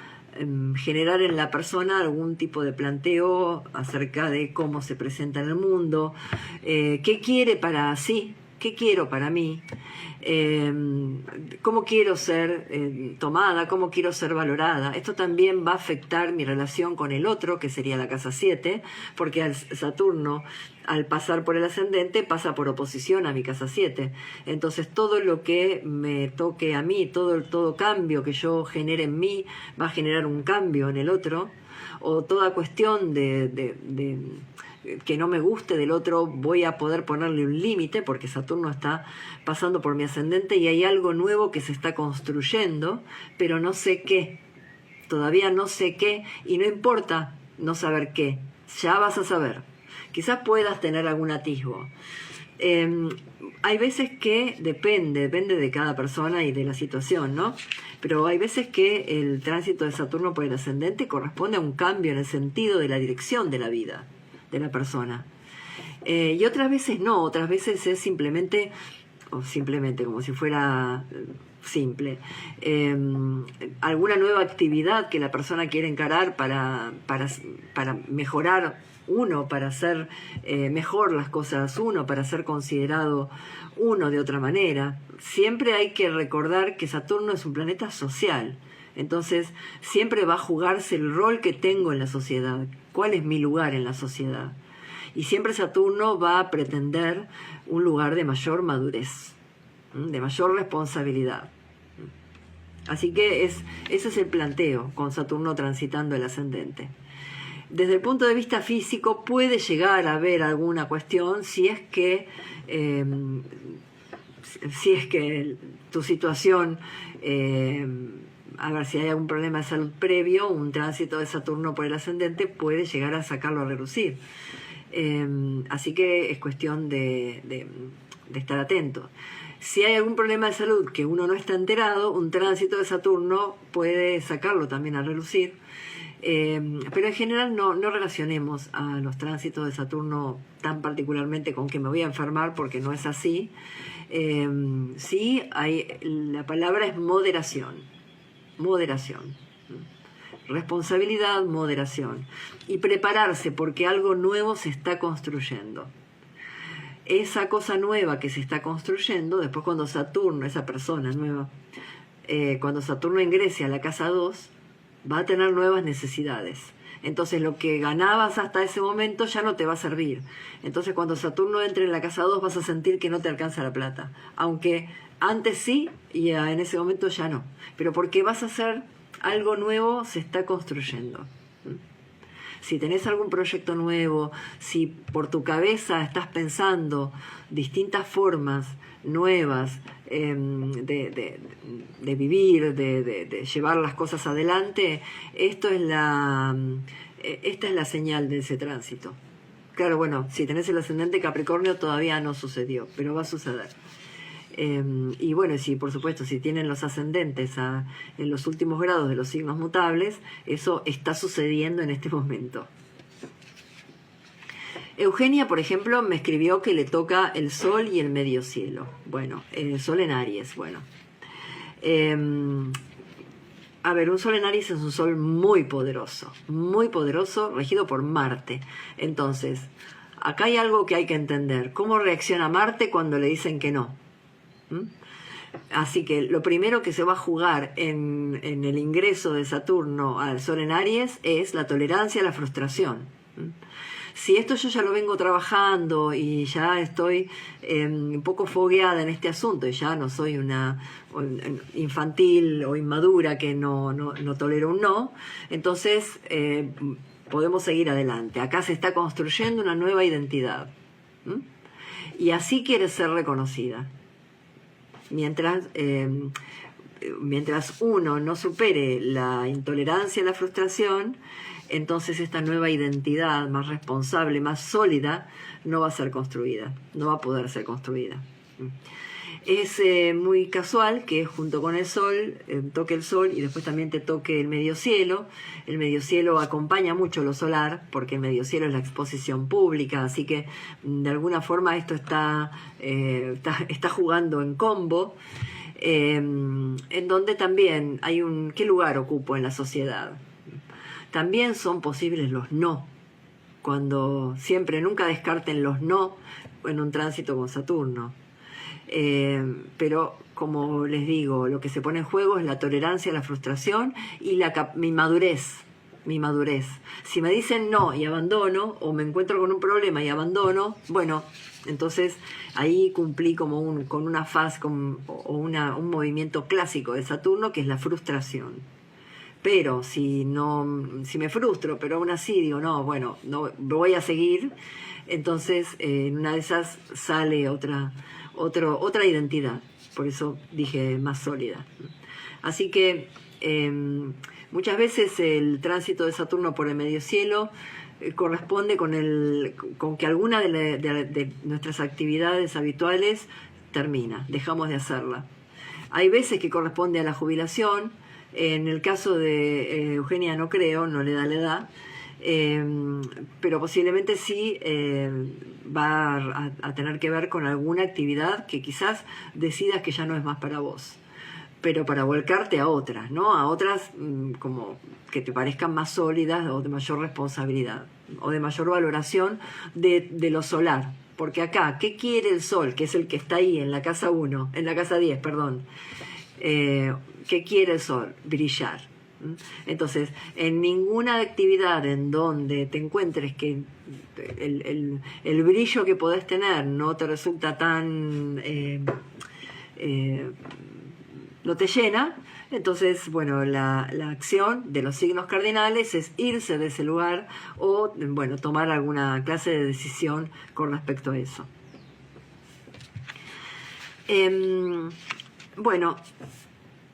generar en la persona algún tipo de planteo acerca de cómo se presenta en el mundo, qué quiere para sí, qué quiero para mí, cómo quiero ser tomada, cómo quiero ser valorada. Esto también va a afectar mi relación con el otro, que sería la casa 7, porque Saturno, al pasar por el ascendente, pasa por oposición a mi casa 7. Entonces todo lo que me toque a mí, todo cambio que yo genere en mí, va a generar un cambio en el otro, o toda cuestión de que no me guste del otro voy a poder ponerle un límite, porque Saturno está pasando por mi ascendente y hay algo nuevo que se está construyendo, pero no sé qué, todavía no sé qué, y no importa no saber qué, ya vas a saber. Quizás puedas tener algún atisbo. Hay veces que depende de cada persona y de la situación, ¿no? Pero hay veces que el tránsito de Saturno por el ascendente corresponde a un cambio en el sentido de la dirección de la vida de la persona. Y otras veces no, otras veces es simplemente como si fuera simple, alguna nueva actividad que la persona quiere encarar para mejorar uno, para hacer mejor las cosas uno, para ser considerado uno de otra manera. Siempre hay que recordar que Saturno es un planeta social, entonces siempre va a jugarse el rol que tengo en la sociedad, cuál es mi lugar en la sociedad. Y siempre Saturno va a pretender un lugar de mayor madurez, de mayor responsabilidad. Así que ese es el planteo con Saturno transitando el ascendente. Desde el punto de vista físico puede llegar a haber alguna cuestión si es que tu situación, a ver si hay algún problema de salud previo, un tránsito de Saturno por el ascendente puede llegar a sacarlo a relucir. Así que es cuestión de estar atento. Si hay algún problema de salud que uno no está enterado, un tránsito de Saturno puede sacarlo también a relucir. Pero en general no relacionemos a los tránsitos de Saturno tan particularmente con que me voy a enfermar, porque no es así. Sí, la palabra es moderación. Responsabilidad, moderación. Y prepararse porque algo nuevo se está construyendo. Esa cosa nueva que se está construyendo, después cuando Saturno, esa persona nueva, cuando Saturno ingrese a la casa 2, va a tener nuevas necesidades. Entonces lo que ganabas hasta ese momento ya no te va a servir. Entonces cuando Saturno entre en la casa 2 vas a sentir que no te alcanza la plata. Aunque antes sí y en ese momento ya no. Pero porque vas a hacer algo nuevo, se está construyendo. Si tenés algún proyecto nuevo, si por tu cabeza estás pensando distintas formas nuevas de vivir, de llevar las cosas adelante, esta es la señal de ese tránsito. Claro, bueno, si tenés el ascendente Capricornio todavía no sucedió, pero va a suceder. Y bueno, sí, por supuesto, si tienen los ascendentes en los últimos grados de los signos mutables, eso está sucediendo en este momento. Eugenia, por ejemplo, me escribió que le toca el Sol y el medio cielo. Bueno, el Sol en Aries, bueno. A ver, un Sol en Aries es un Sol muy poderoso, regido por Marte. Entonces, acá hay algo que hay que entender. ¿Cómo reacciona Marte cuando le dicen que no? Así que lo primero que se va a jugar en el ingreso de Saturno al Sol en Aries es la tolerancia a la frustración. Si esto yo ya lo vengo trabajando y ya estoy un poco fogueada en este asunto y ya no soy una infantil o inmadura que no tolera un no, entonces podemos seguir adelante. Acá se está construyendo una nueva identidad. Y así quiere ser reconocida. Mientras uno no supere la intolerancia a la frustración, entonces esta nueva identidad más responsable, más sólida, no va a ser construida, no va a poder ser construida. Es muy casual que junto con el Sol, toque el Sol y después también te toque el medio cielo. El medio cielo acompaña mucho lo solar, porque el medio cielo es la exposición pública, así que de alguna forma esto está jugando en combo, en donde también hay ¿qué lugar ocupo en la sociedad? También son posibles los no, cuando nunca descarten los no en un tránsito con Saturno. Pero como les digo, lo que se pone en juego es la tolerancia a la frustración y mi madurez. Si me dicen no y abandono, o me encuentro con un problema y abandono, bueno, entonces ahí cumplí como con una fase o un movimiento clásico de Saturno, que es la frustración. pero si me frustro, pero aún así digo, no, bueno, no voy a seguir, entonces en una de esas sale otra identidad. Por eso dije más sólida. Así que muchas veces el tránsito de Saturno por el medio cielo corresponde con que alguna de nuestras actividades habituales termina, dejamos de hacerla. Hay veces que corresponde a la jubilación. En el caso de Eugenia no creo, no le da la edad, pero posiblemente sí va a tener que ver con alguna actividad que quizás decidas que ya no es más para vos, pero para volcarte a otras, ¿no? A otras como que te parezcan más sólidas o de mayor responsabilidad o de mayor valoración de lo solar. Porque acá, ¿qué quiere el Sol? Que es el que está ahí en la casa 1, en la casa 10, perdón. ¿Qué quiere el Sol? Brillar. Entonces, en ninguna actividad en donde te encuentres que el brillo que podés tener no te resulta tan... no te llena, entonces, bueno, la acción de los signos cardinales es irse de ese lugar o, bueno, tomar alguna clase de decisión con respecto a eso. Bueno,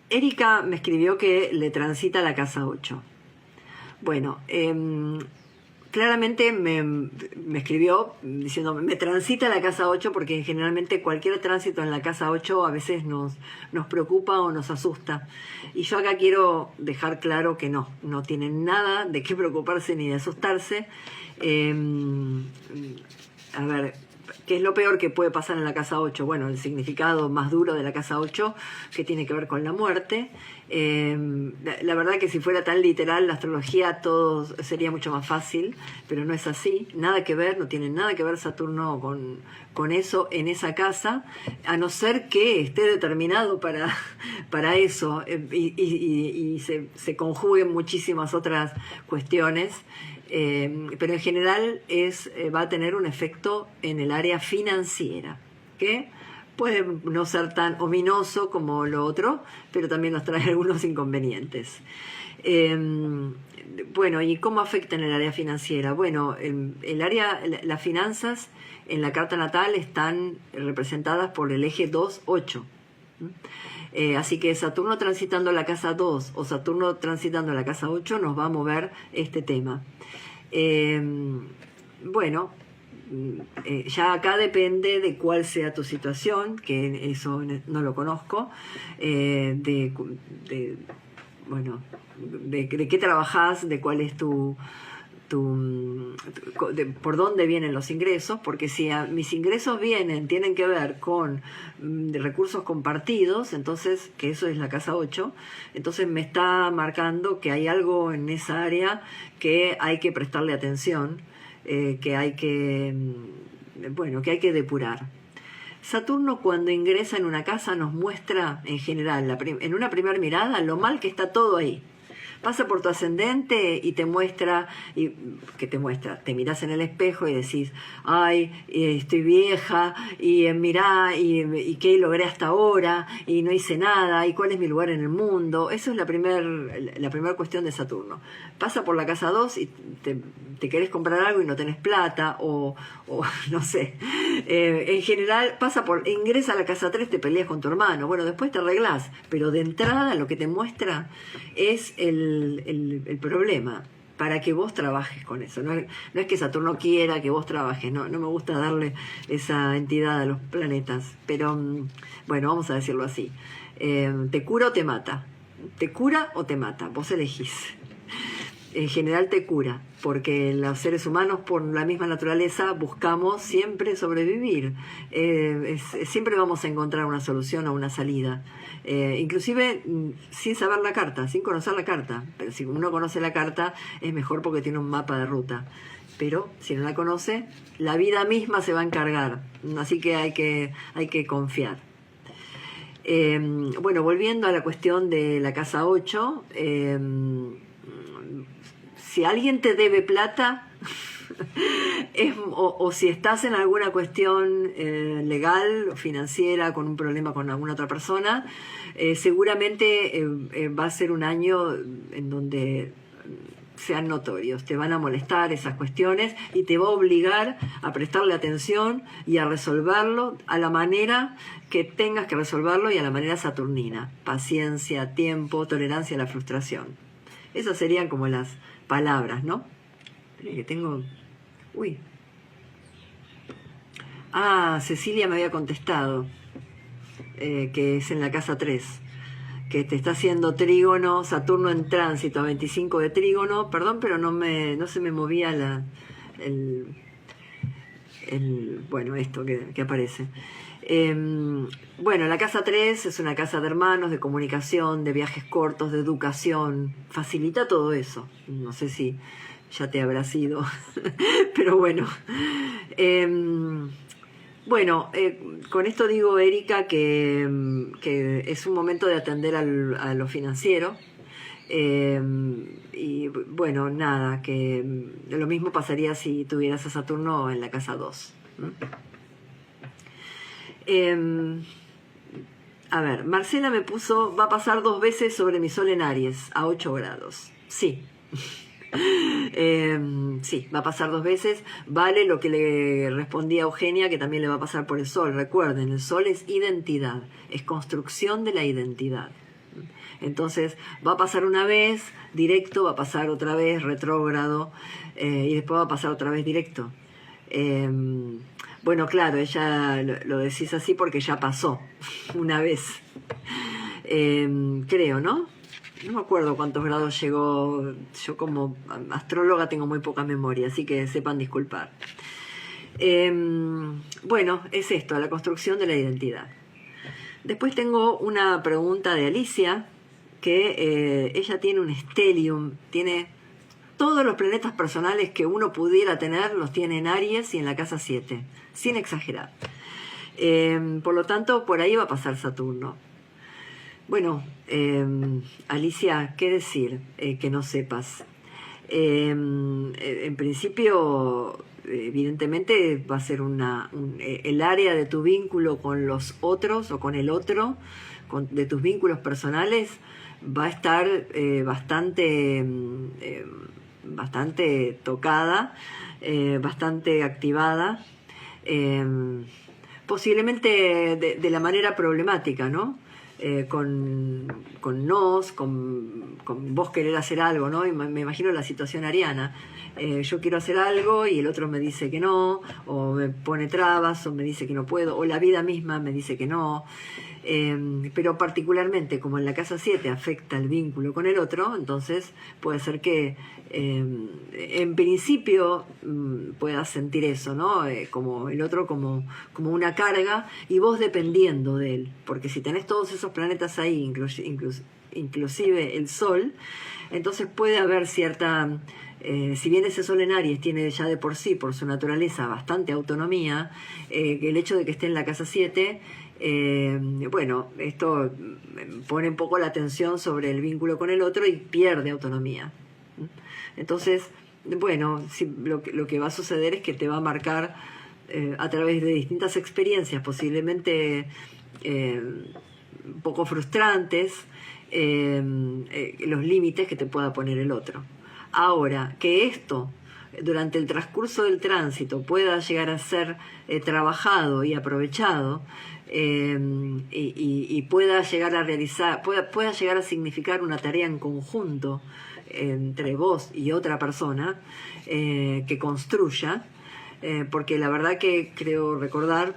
Erika me escribió que le transita la casa 8. Bueno, claramente me escribió diciendo, me transita la casa 8 porque generalmente cualquier tránsito en la casa 8 a veces nos preocupa o nos asusta. Y yo acá quiero dejar claro que no tiene nada de qué preocuparse ni de asustarse. A ver, ¿qué es lo peor que puede pasar en la casa 8? Bueno, el significado más duro de la casa 8, que tiene que ver con la muerte. La verdad que si fuera tan literal la astrología todo sería mucho más fácil, pero no es así, nada que ver, no tiene nada que ver Saturno con eso en esa casa, a no ser que esté determinado para eso y se conjuguen muchísimas otras cuestiones. Pero en general va a tener un efecto en el área financiera, que puede no ser tan ominoso como lo otro, pero también nos trae algunos inconvenientes. Bueno, ¿y cómo afecta en el área financiera? Bueno, las finanzas en la carta natal están representadas por el eje 2-8. Así que Saturno transitando la casa 2 o Saturno transitando la casa 8 nos va a mover este tema. Bueno, ya acá depende de cuál sea tu situación, que eso no lo conozco, de qué trabajás, de cuál es por dónde vienen los ingresos, porque si mis ingresos tienen que ver con recursos compartidos, entonces, que eso es la casa 8, entonces me está marcando que hay algo en esa área que hay que prestarle atención, que hay que depurar. Saturno cuando ingresa en una casa nos muestra en general, en una primera mirada, lo mal que está todo ahí. Pasa por tu ascendente y te muestra, te mirás en el espejo y decís, ay, estoy vieja, y mirá, y qué logré hasta ahora, y no hice nada, y cuál es mi lugar en el mundo. Eso es la primera cuestión de Saturno. Pasa por la casa 2 y te querés comprar algo y no tenés plata, o no sé. En general, ingresa a la casa 3, te peleas con tu hermano. Bueno, después te arreglás, pero de entrada lo que te muestra es el problema, para que vos trabajes con eso. No es que Saturno quiera que vos trabajes, no me gusta darle esa entidad a los planetas, pero bueno, vamos a decirlo así. ¿Te cura o te mata? ¿Te cura o te mata? Vos elegís. En general te cura, porque los seres humanos por la misma naturaleza buscamos siempre sobrevivir. Siempre vamos a encontrar una solución o una salida. Inclusive sin saber la carta, sin conocer la carta. Pero si uno conoce la carta es mejor porque tiene un mapa de ruta. Pero si no la conoce, la vida misma se va a encargar. Así que hay que confiar. Bueno, volviendo a la cuestión de la casa 8, si alguien te debe plata, o si estás en alguna cuestión legal o financiera con un problema con alguna otra persona, seguramente va a ser un año en donde sean notorios, te van a molestar esas cuestiones y te va a obligar a prestarle atención y a resolverlo a la manera que tengas que resolverlo y a la manera saturnina: paciencia, tiempo, tolerancia a la frustración. Esas serían como las palabras, ¿no? Que tengo... Uy. Cecilia me había contestado, que es en la casa 3, que te está haciendo trígono, Saturno en tránsito a 25 de trígono, perdón, pero no se me movía bueno, esto que aparece. Bueno, la casa 3 es una casa de hermanos, de comunicación, de viajes cortos, de educación, facilita todo eso. No sé si ya te habrá sido, pero bueno. Bueno, con esto digo, Erika, que es un momento de atender a lo financiero. Y bueno, nada, que lo mismo pasaría si tuvieras a Saturno en la casa 2. A ver, Marcela me puso, va a pasar 2 veces sobre mi sol en Aries, a 8 grados. Sí. Sí, va a pasar 2 veces. Vale lo que le respondí a Eugenia, que también le va a pasar por el sol. Recuerden, el sol es identidad, es construcción de la identidad. Entonces va a pasar una vez directo, va a pasar otra vez retrógrado, y después va a pasar otra vez directo. Bueno, claro, ella lo decís así porque ya pasó una vez. Creo, ¿no? No me acuerdo cuántos grados llegó. Yo como astróloga tengo muy poca memoria, así que sepan disculpar. Bueno, es esto, la construcción de la identidad. Después tengo una pregunta de Alicia, que ella tiene un stellium, tiene todos los planetas personales que uno pudiera tener, los tiene en Aries y en la casa 7, sin exagerar. Por lo tanto, por ahí va a pasar Saturno. Bueno, Alicia, ¿qué decir que no sepas? En principio, evidentemente va a ser el área de tu vínculo con los otros o con el otro, de tus vínculos personales, va a estar bastante tocada, bastante activada, posiblemente de la manera problemática, ¿no? Con vos querer hacer algo, ¿no? Y me imagino la situación ariana. Yo quiero hacer algo y el otro me dice que no, o me pone trabas, o me dice que no puedo, o la vida misma me dice que no. Pero particularmente como en la casa 7 afecta el vínculo con el otro, entonces puede ser que en principio puedas sentir eso, ¿no? Como el otro como una carga y vos dependiendo de él, porque si tenés todos esos planetas ahí, inclusive el Sol, entonces puede haber cierta... si bien ese sol en Aries tiene ya de por sí, por su naturaleza, bastante autonomía, el hecho de que esté en la casa 7, bueno, esto pone un poco la atención sobre el vínculo con el otro y pierde autonomía. Entonces, bueno, lo que va a suceder es que te va a marcar a través de distintas experiencias, posiblemente un poco frustrantes, los límites que te pueda poner el otro. Ahora, que esto durante el transcurso del tránsito pueda llegar a ser trabajado y aprovechado, y pueda llegar a realizar, pueda llegar a significar una tarea en conjunto entre vos y otra persona que construya, porque la verdad que creo recordar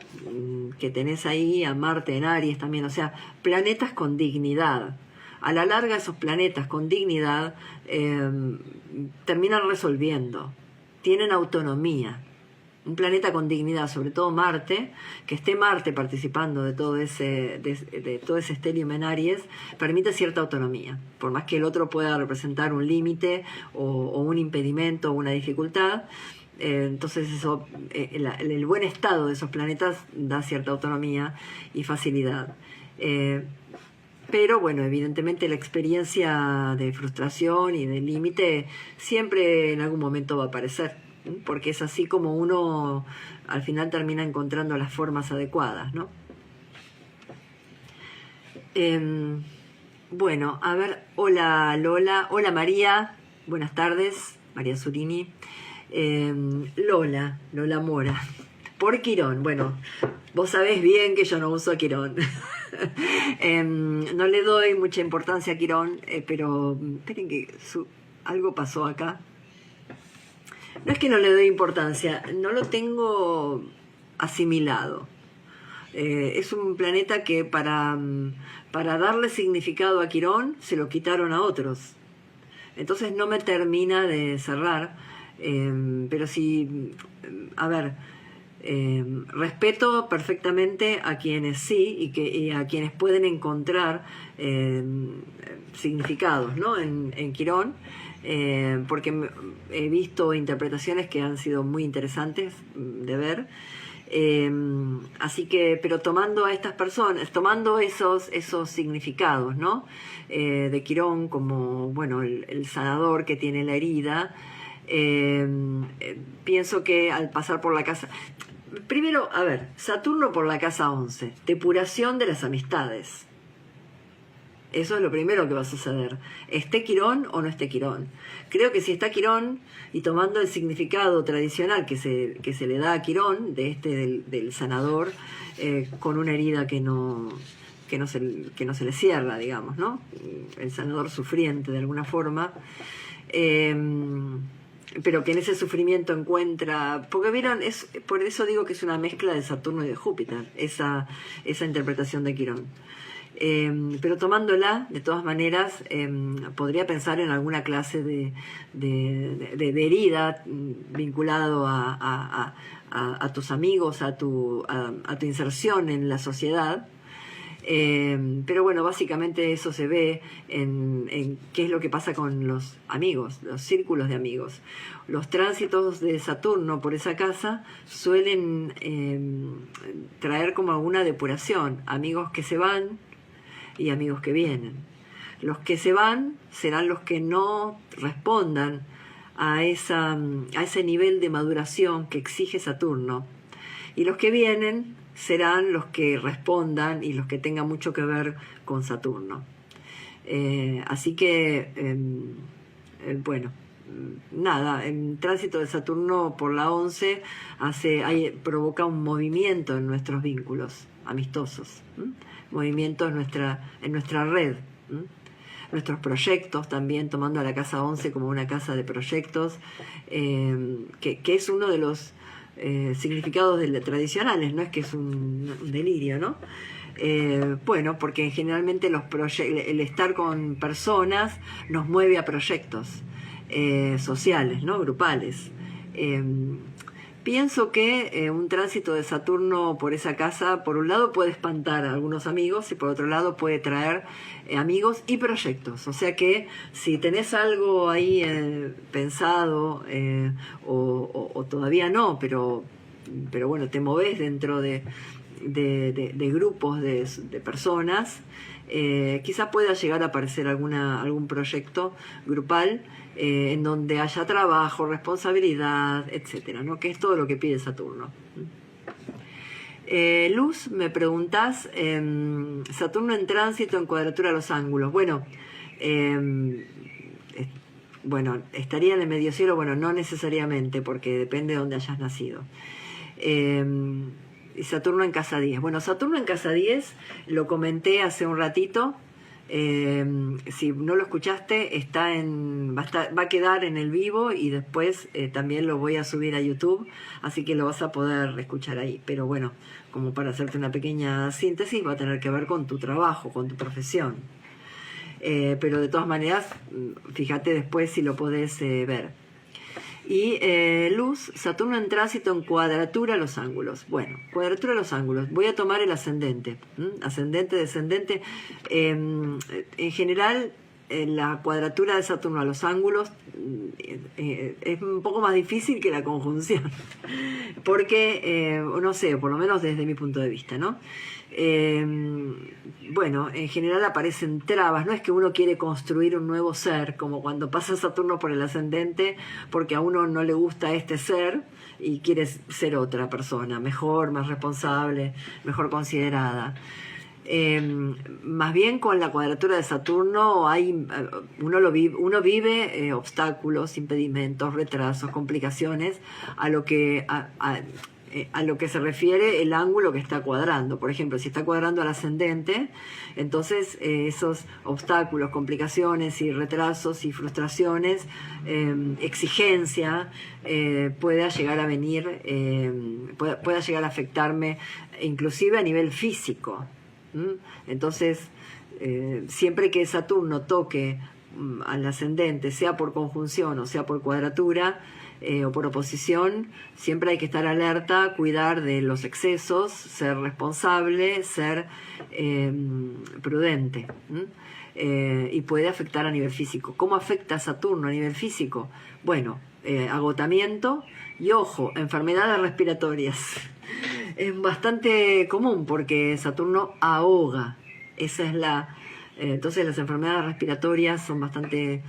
que tenés ahí a Marte en Aries también, o sea, planetas con dignidad. A la larga esos planetas con dignidad terminan resolviendo, tienen autonomía. Un planeta con dignidad, sobre todo Marte, que esté Marte participando de todo ese stellium en Aries, permite cierta autonomía. Por más que el otro pueda representar un límite o un impedimento o una dificultad, entonces eso, el buen estado de esos planetas da cierta autonomía y facilidad. Pero bueno, evidentemente la experiencia de frustración y de límite siempre en algún momento va a aparecer. porque es así como uno al final termina encontrando las formas adecuadas, ¿no? Bueno, a ver, hola Lola, hola María, buenas tardes, María Zurini. Lola Mora, por Quirón. Bueno, vos sabés bien que yo no uso Quirón. No le doy mucha importancia a Quirón, pero esperen que algo pasó acá. No es que no le doy importancia, no lo tengo asimilado. Es un planeta que para darle significado a Quirón se lo quitaron a otros. Entonces no me termina de cerrar, pero sí, a ver, respeto perfectamente a quienes sí y a quienes pueden encontrar significados, ¿no? en Quirón, porque he visto interpretaciones que han sido muy interesantes de ver. Así que, pero tomando a estas personas, tomando esos significados, ¿no? De Quirón como, bueno, el sanador que tiene la herida, pienso que al pasar por la casa, primero, a ver, Saturno por la casa 11, depuración de las amistades. Eso es lo primero que va a suceder. ¿Esté Quirón o no esté Quirón? Creo que si está Quirón, y tomando el significado tradicional que se le da a Quirón, del sanador, con una herida que no se le cierra, digamos, ¿no? El sanador sufriente de alguna forma, pero que en ese sufrimiento encuentra, porque vieron, por eso digo que es una mezcla de Saturno y de Júpiter, esa interpretación de Quirón. Pero tomándola, de todas maneras, podría pensar en alguna clase de herida vinculado a tus amigos, a tu inserción en la sociedad. Pero bueno, básicamente eso se ve en qué es lo que pasa con los amigos, los círculos de amigos. Los tránsitos de Saturno por esa casa suelen traer como alguna depuración, amigos que se van y amigos que vienen. Los que se van serán los que no respondan a ese nivel de maduración que exige Saturno, y los que vienen serán los que respondan y los que tengan mucho que ver con Saturno. Así que, bueno, nada, el tránsito de Saturno por la 11 provoca un movimiento en nuestros vínculos amistosos, movimiento en nuestra red, nuestros proyectos también, tomando a la casa 11 como una casa de proyectos, que es uno de los significados tradicionales, no es que es un delirio, ¿no? Bueno, porque generalmente el estar con personas nos mueve a proyectos sociales, ¿no? Grupales. Pienso que un tránsito de Saturno por esa casa, por un lado puede espantar a algunos amigos y por otro lado puede traer amigos y proyectos. O sea que si tenés algo ahí pensado o todavía no, pero bueno, te movés dentro de grupos de personas, quizás pueda llegar a aparecer algún proyecto grupal en donde haya trabajo, responsabilidad, etcétera, ¿no? Que es todo lo que pide Saturno. Luz, me preguntás, Saturno en tránsito en cuadratura a los ángulos. Bueno, estaría en el medio cielo, bueno, no necesariamente, porque depende de dónde hayas nacido. Saturno en casa 10. Bueno, Saturno en casa 10 lo comenté hace un ratito. Si no lo escuchaste, va a quedar en el vivo y después también lo voy a subir a YouTube, así que lo vas a poder escuchar ahí. Pero bueno, como para hacerte una pequeña síntesis, va a tener que ver con tu trabajo, con tu profesión. Pero de todas maneras, fíjate después si lo podés ver. Y Luz, Saturno en tránsito en cuadratura a los ángulos. Bueno, cuadratura a los ángulos. Voy a tomar el ascendente. Ascendente, descendente. En general, la cuadratura de Saturno a los ángulos es un poco más difícil que la conjunción. Porque, no sé, por lo menos desde mi punto de vista, ¿no? bueno, en general aparecen trabas. No es que uno quiere construir un nuevo ser, como cuando pasa Saturno por el ascendente, porque a uno no le gusta este ser y quiere ser otra persona, mejor, más responsable, mejor considerada. Más bien con la cuadratura de Saturno uno vive obstáculos, impedimentos, retrasos, complicaciones a lo que se refiere el ángulo que está cuadrando. Por ejemplo, si está cuadrando al ascendente, entonces esos obstáculos, complicaciones y retrasos y frustraciones, exigencia, pueda llegar a venir, pueda llegar a afectarme inclusive a nivel físico. Entonces, siempre que Saturno toque al ascendente, sea por conjunción o sea por cuadratura o por oposición, siempre hay que estar alerta, cuidar de los excesos, ser responsable, ser prudente. Y puede afectar a nivel físico. ¿Cómo afecta Saturno a nivel físico? Bueno, agotamiento y, ojo, enfermedades respiratorias. Es bastante común porque Saturno ahoga. Esa es entonces las enfermedades respiratorias son bastante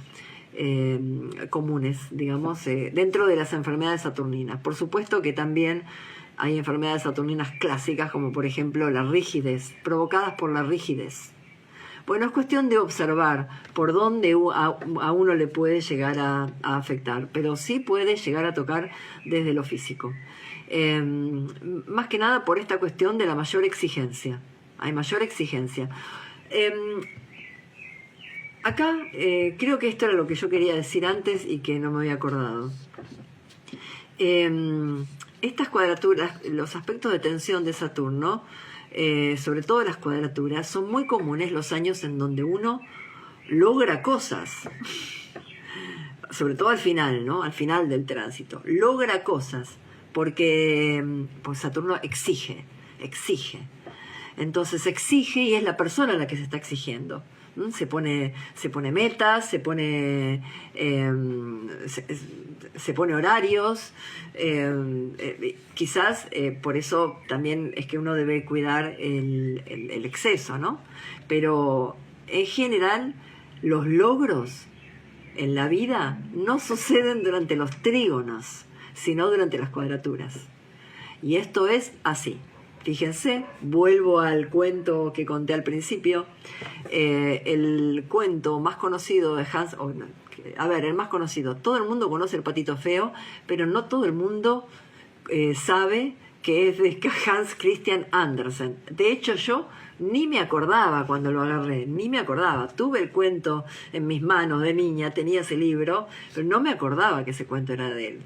comunes, digamos, dentro de las enfermedades saturninas. Por supuesto que también hay enfermedades saturninas clásicas, como por ejemplo la rigidez, provocadas por la rigidez. Bueno, es cuestión de observar por dónde a uno le puede llegar a afectar, pero sí puede llegar a tocar desde lo físico. Más que nada por esta cuestión de la mayor exigencia. Hay mayor exigencia. Acá creo que esto era lo que yo quería decir antes y que no me había acordado. Estas cuadraturas, los aspectos de tensión de Saturno, sobre todo las cuadraturas, son muy comunes los años en donde uno logra cosas. Sobre todo al final, ¿no? Al final del tránsito. Logra cosas porque pues Saturno exige. Entonces exige y es la persona la que se está exigiendo. Se pone metas, se pone horarios, quizás por eso también es que uno debe cuidar el exceso, ¿no? Pero en general los logros en la vida no suceden durante los trígonos, sino durante las cuadraturas. Y esto es así. Fíjense, vuelvo al cuento que conté al principio. El cuento más conocido de Hans... el más conocido. Todo el mundo conoce El Patito Feo, pero no todo el mundo sabe que es de Hans Christian Andersen. De hecho, yo ni me acordaba cuando lo agarré, ni me acordaba. Tuve el cuento en mis manos de niña, tenía ese libro, pero no me acordaba que ese cuento era de él.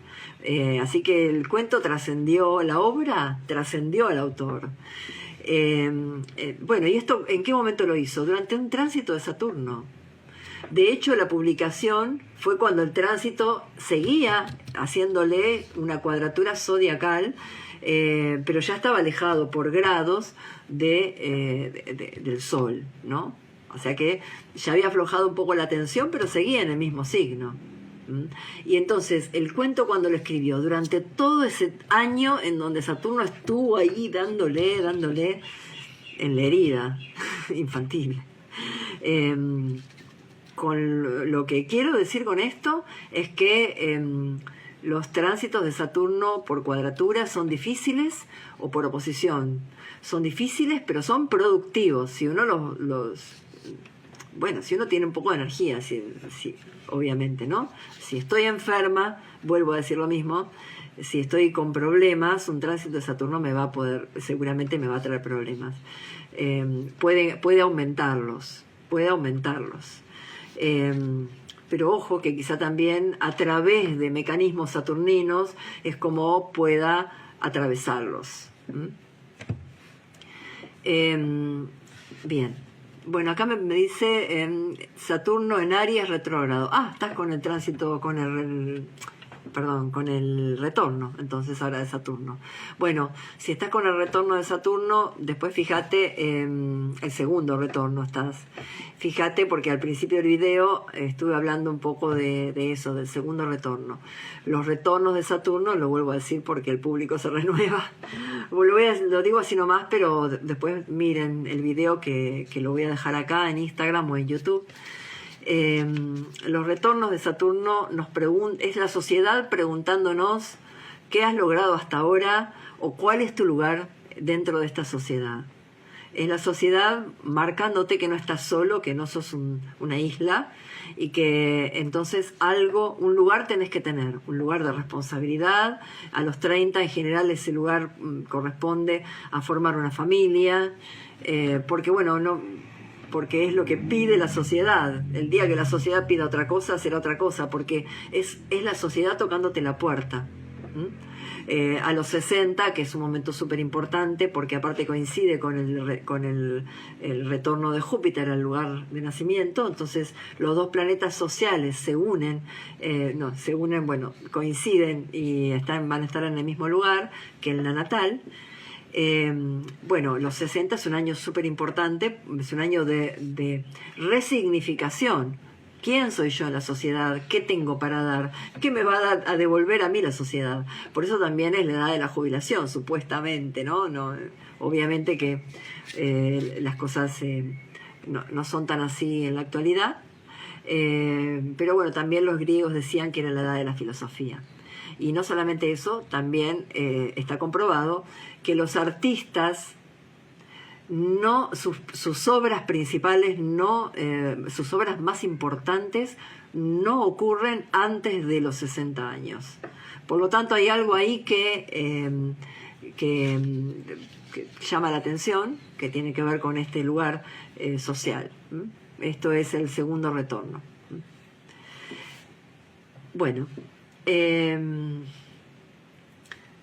Así que el cuento trascendió, la obra trascendió al autor. Bueno, ¿y esto en qué momento lo hizo? Durante un tránsito de Saturno. De hecho, la publicación fue cuando el tránsito seguía haciéndole una cuadratura zodiacal, pero ya estaba alejado por grados del Sol, ¿no? O sea que ya había aflojado un poco la tensión, pero seguía en el mismo signo. Y entonces, el cuento cuando lo escribió, durante todo ese año en donde Saturno estuvo ahí dándole en la herida infantil. Con lo que quiero decir con esto es que los tránsitos de Saturno por cuadratura son difíciles o por oposición. Son difíciles, pero son productivos. Si uno si uno tiene un poco de energía, obviamente, ¿no? Si estoy enferma, vuelvo a decir lo mismo, si estoy con problemas, un tránsito de Saturno seguramente me va a traer problemas. Puede aumentarlos. Pero ojo que quizá también a través de mecanismos saturninos es como pueda atravesarlos. Bien. Bueno, acá me dice Saturno en Aries retrógrado. Estás con el tránsito, con con el retorno, entonces ahora de Saturno. Bueno, si estás con el retorno de Saturno, después fíjate, el segundo retorno estás. Fíjate, porque al principio del video estuve hablando un poco de eso, del segundo retorno. Los retornos de Saturno, lo vuelvo a decir porque el público se renueva. Lo digo así nomás, pero después miren el video que lo voy a dejar acá en Instagram o en YouTube. Los retornos de Saturno es la sociedad preguntándonos qué has logrado hasta ahora o cuál es tu lugar dentro de esta sociedad. Es la sociedad marcándote que no estás solo, que no sos una isla, y que entonces un lugar tenés que tener, un lugar de responsabilidad. A los 30 en general ese lugar corresponde a formar una familia, porque es lo que pide la sociedad. El día que la sociedad pida otra cosa, será otra cosa, porque es la sociedad tocándote la puerta. A los 60, que es un momento súper importante, porque aparte coincide con el retorno de Júpiter al lugar de nacimiento, entonces los dos planetas sociales se unen, coinciden y van a estar en el mismo lugar que en la natal. Los 60 es un año súper importante, es un año de resignificación. ¿Quién soy yo en la sociedad? ¿Qué tengo para dar? ¿Qué me va a devolver a mí la sociedad? Por eso también es la edad de la jubilación, supuestamente, ¿no? Obviamente que las cosas no son tan así en la actualidad, pero bueno, también los griegos decían que era la edad de la filosofía. Y no solamente eso, también está comprobado que los artistas, sus obras principales, sus obras más importantes no ocurren antes de los 60 años. Por lo tanto, hay algo ahí que llama la atención, que tiene que ver con este lugar social. Esto es el segundo retorno. Bueno,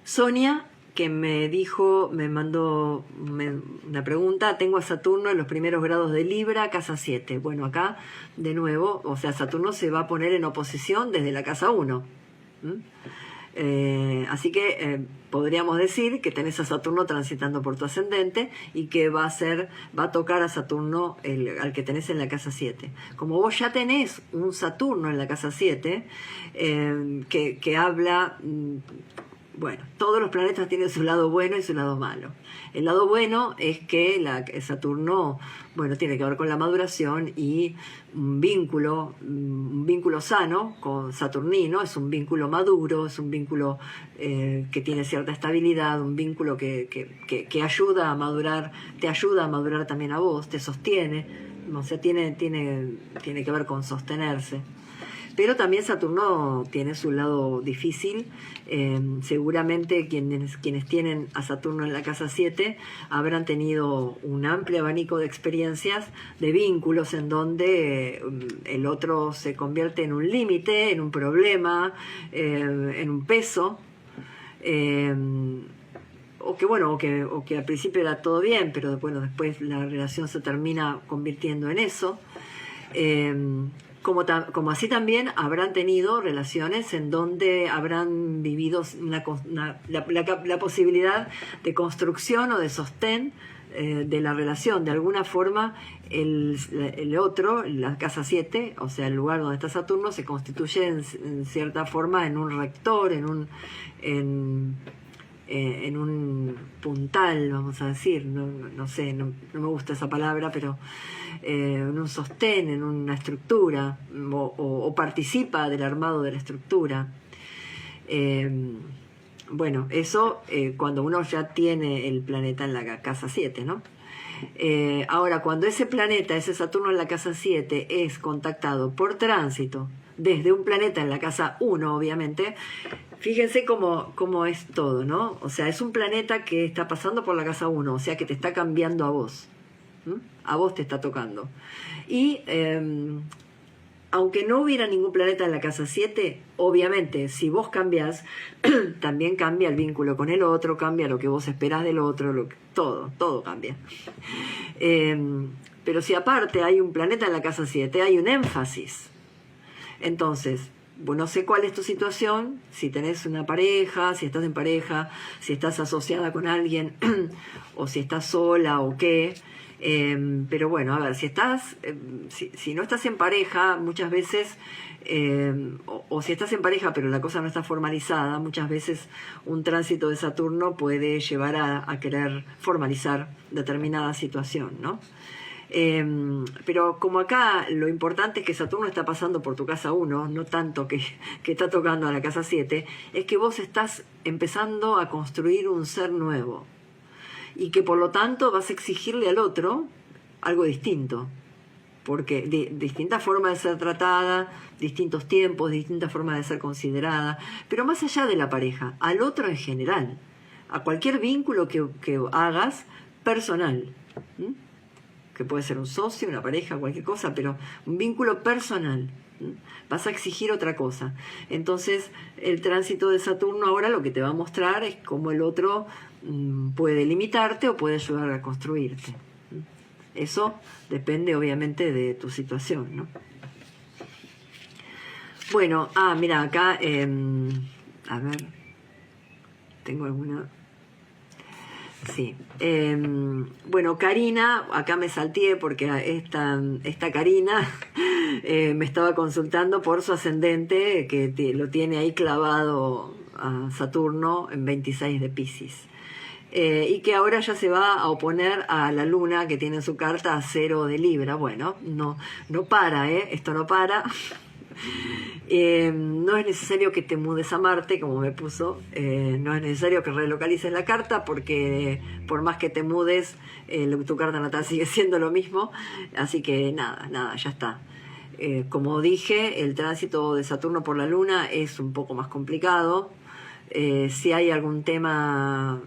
Sonia, que me mandó una pregunta. Tengo a Saturno en los primeros grados de Libra, casa 7. Bueno, acá, de nuevo, o sea, Saturno se va a poner en oposición desde la casa 1. Así que podríamos decir que tenés a Saturno transitando por tu ascendente y que va a tocar a Saturno al que tenés en la casa 7. Como vos ya tenés un Saturno en la casa 7, que habla... Bueno, todos los planetas tienen su lado bueno y su lado malo. El lado bueno es que Saturno, tiene que ver con la maduración y un vínculo sano con Saturnino, es un vínculo maduro, es un vínculo que tiene cierta estabilidad, un vínculo que ayuda a madurar, te ayuda a madurar también a vos, te sostiene, o sea, tiene que ver con sostenerse. Pero también Saturno tiene su lado difícil. Seguramente quienes tienen a Saturno en la casa 7 habrán tenido un amplio abanico de experiencias, de vínculos en donde el otro se convierte en un límite, en un problema, en un peso. O que al principio era todo bien, pero después la relación se termina convirtiendo en eso. Como así también habrán tenido relaciones en donde habrán vivido la posibilidad de construcción o de sostén de la relación. De alguna forma, el otro, la casa 7, o sea, el lugar donde está Saturno, se constituye en cierta forma en un rector, en un puntal, vamos a decir, no sé, no me gusta esa palabra, pero en un sostén, en una estructura, o participa del armado de la estructura. Eso cuando uno ya tiene el planeta en la casa 7, ¿no? Ahora, cuando ese Saturno en la casa 7 es contactado por tránsito desde un planeta en la casa 1, obviamente, fíjense cómo es todo, ¿no? O sea, es un planeta que está pasando por la casa 1, o sea, que te está cambiando a vos. A vos te está tocando. Y aunque no hubiera ningún planeta en la casa 7, obviamente, si vos cambiás, también cambia el vínculo con el otro, cambia lo que vos esperás del otro, todo cambia. Pero si aparte hay un planeta en la casa 7, hay un énfasis. Entonces, bueno, no sé cuál es tu situación, si tenés una pareja, si estás en pareja, si estás asociada con alguien o si estás sola o qué. Pero bueno, a ver, si no estás en pareja, muchas veces, o si estás en pareja pero la cosa no está formalizada, muchas veces un tránsito de Saturno puede llevar a querer formalizar determinada situación, ¿no? Pero como acá lo importante es que Saturno está pasando por tu casa 1, no tanto que está tocando a la casa 7, es que vos estás empezando a construir un ser nuevo y que por lo tanto vas a exigirle al otro algo distinto, porque distinta forma de ser tratada, distintos tiempos, distintas formas de ser considerada, pero más allá de la pareja, al otro en general, a cualquier vínculo que hagas personal. Que puede ser un socio, una pareja, cualquier cosa, pero un vínculo personal. Vas a exigir otra cosa. Entonces, el tránsito de Saturno ahora lo que te va a mostrar es cómo el otro puede limitarte o puede ayudar a construirte. Eso depende obviamente de tu situación, ¿no? Bueno, mira, acá, a ver, tengo alguna... Sí. Bueno, Karina, acá me salteé porque esta Karina me estaba consultando por su ascendente, que lo tiene ahí clavado a Saturno en 26 de Piscis. Y que ahora ya se va a oponer a la luna que tiene en su carta a 0 de Libra. Bueno, no para, esto no para. No es necesario que te mudes a Marte, como me puso, no es necesario que relocalices la carta, porque por más que te mudes, tu carta natal sigue siendo lo mismo, así que nada, ya está. Como dije, el tránsito de Saturno por la Luna es un poco más complicado. Si hay algún tema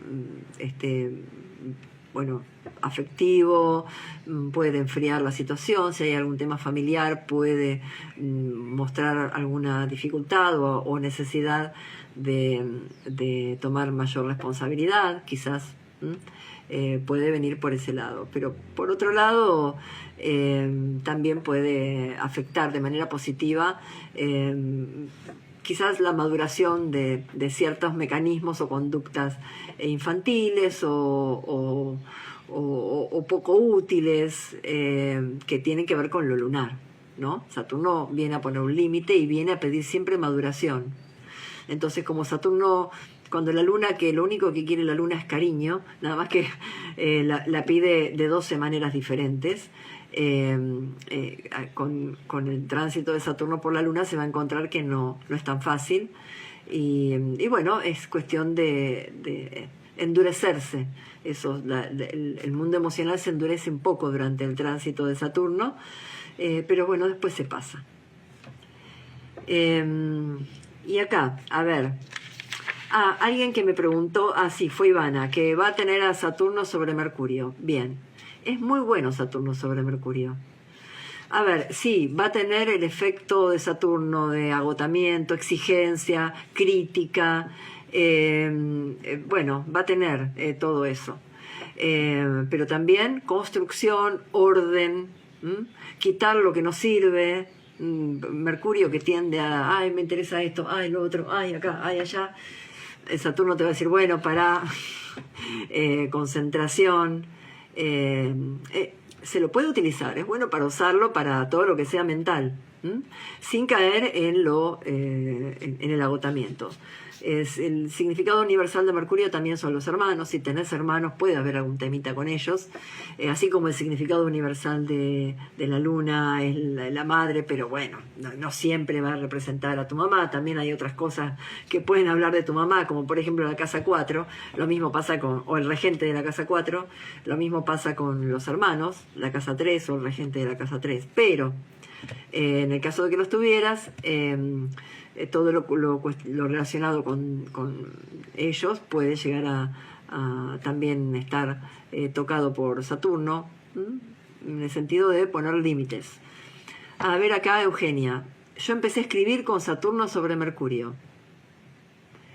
afectivo, puede enfriar la situación. Si hay algún tema familiar, puede mostrar alguna dificultad o necesidad de tomar mayor responsabilidad, quizás. Puede venir por ese lado, pero por otro lado también puede afectar de manera positiva quizás la maduración de ciertos mecanismos o conductas infantiles o poco útiles que tienen que ver con lo lunar, ¿no? Saturno viene a poner un límite y viene a pedir siempre maduración. Entonces, como Saturno, cuando la luna, que lo único que quiere la luna es cariño, nada más que la pide de 12 maneras diferentes, con el tránsito de Saturno por la luna se va a encontrar que no es tan fácil y bueno, es cuestión de endurecerse. El mundo emocional se endurece un poco durante el tránsito de Saturno, pero bueno, después se pasa. Y acá, a ver, alguien que me preguntó, sí, fue Ivana, que va a tener a Saturno sobre Mercurio. Bien. Es muy bueno Saturno sobre Mercurio. A ver, sí, va a tener el efecto de Saturno de agotamiento, exigencia, crítica. Bueno, va a tener todo eso. Pero también construcción, orden, quitar lo que no sirve. Mercurio que tiende a, me interesa esto, lo otro, acá, allá. Saturno te va a decir, bueno, pará, concentración. Se lo puede utilizar, es bueno para usarlo para todo lo que sea mental, sin caer en el agotamiento. El significado universal de Mercurio también son los hermanos. Si tenés hermanos puede haber algún temita con ellos, así como el significado universal de la luna es la madre, pero bueno, no siempre va a representar a tu mamá. También hay otras cosas que pueden hablar de tu mamá, como por ejemplo la casa 4, lo mismo pasa o el regente de la casa 4, lo mismo pasa con los hermanos, la casa 3 o el regente de la casa 3, pero en el caso de que los tuvieras, todo lo relacionado con ellos puede llegar a también estar tocado por Saturno, en el sentido de poner límites. A ver acá, Eugenia, yo empecé a escribir con Saturno sobre Mercurio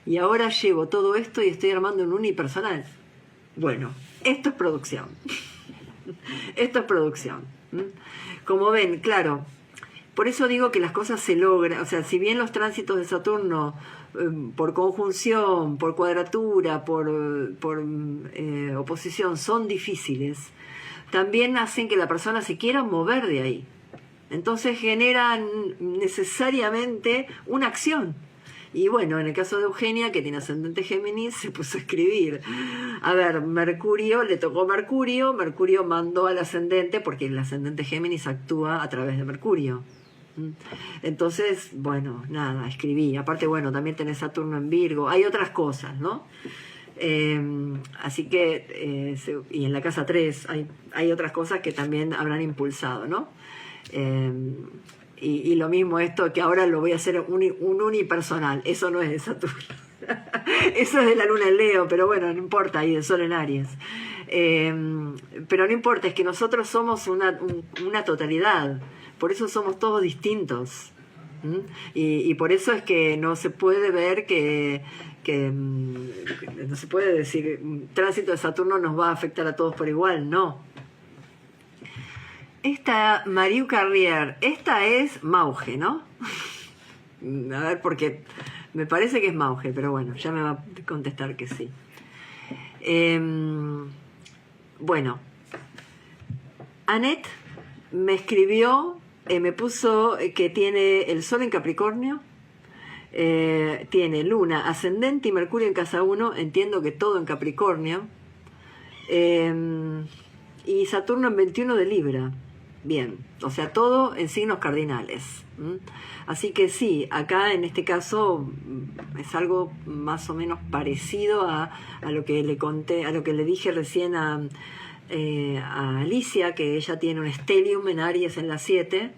y ahora llevo todo esto y estoy armando un unipersonal. Bueno, esto es producción. Esto es producción. Como ven, claro, Por eso digo que las cosas se logran, o sea, si bien los tránsitos de Saturno por conjunción, por cuadratura, por oposición son difíciles, también hacen que la persona se quiera mover de ahí. Entonces generan necesariamente una acción. Y bueno, en el caso de Eugenia, que tiene ascendente Géminis, se puso a escribir. A ver, Mercurio, le tocó Mercurio, Mercurio mandó al ascendente, porque el ascendente Géminis actúa a través de Mercurio. Entonces, bueno, nada, escribí. Aparte, bueno, también tenés Saturno en Virgo, hay otras cosas, ¿no? Así que, y en la casa 3 hay otras cosas que también habrán impulsado, ¿no? Y lo mismo esto, que ahora lo voy a hacer un unipersonal, eso no es de Saturno. Eso es de la luna en Leo, pero bueno, no importa, y del Sol en Aries. Pero no importa, es que nosotros somos una totalidad, por eso somos todos distintos. Y por eso es que no se puede ver que no se puede decir tránsito de Saturno nos va a afectar a todos por igual, no. Esta Mariu Carrier, esta es Mauge, ¿no? A ver, porque me parece que es Mauge, pero bueno, ya me va a contestar que sí. Bueno, Annette me escribió, me puso que tiene el Sol en Capricornio, tiene Luna, Ascendente y Mercurio en casa 1, entiendo que todo en Capricornio, y Saturno en 21 de Libra. Bien, o sea, todo en signos cardinales. Así que sí, acá en este caso es algo más o menos parecido a lo que le conté, a lo que le dije recién a Alicia, que ella tiene un stellium en Aries en la 7.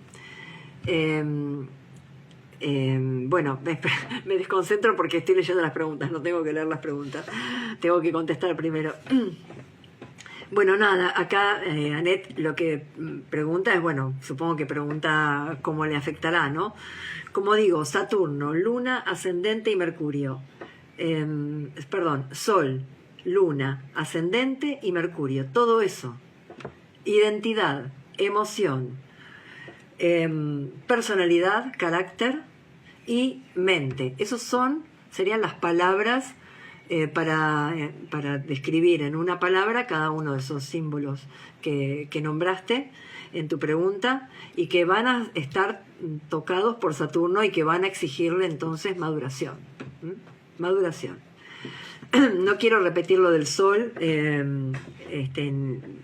Bueno, me desconcentro porque estoy leyendo las preguntas, no tengo que leer las preguntas, tengo que contestar primero. Bueno, nada, acá Annette lo que pregunta es, bueno, supongo que pregunta cómo le afectará, ¿no? Como digo, Saturno, Luna, Ascendente y Mercurio. Perdón, Sol, Luna, Ascendente y Mercurio. Todo eso. Identidad, emoción, personalidad, carácter y mente. Esos serían las palabras para describir en una palabra cada uno de esos símbolos que nombraste en tu pregunta y que van a estar tocados por Saturno y que van a exigirle entonces maduración. Maduración. No quiero repetir lo del Sol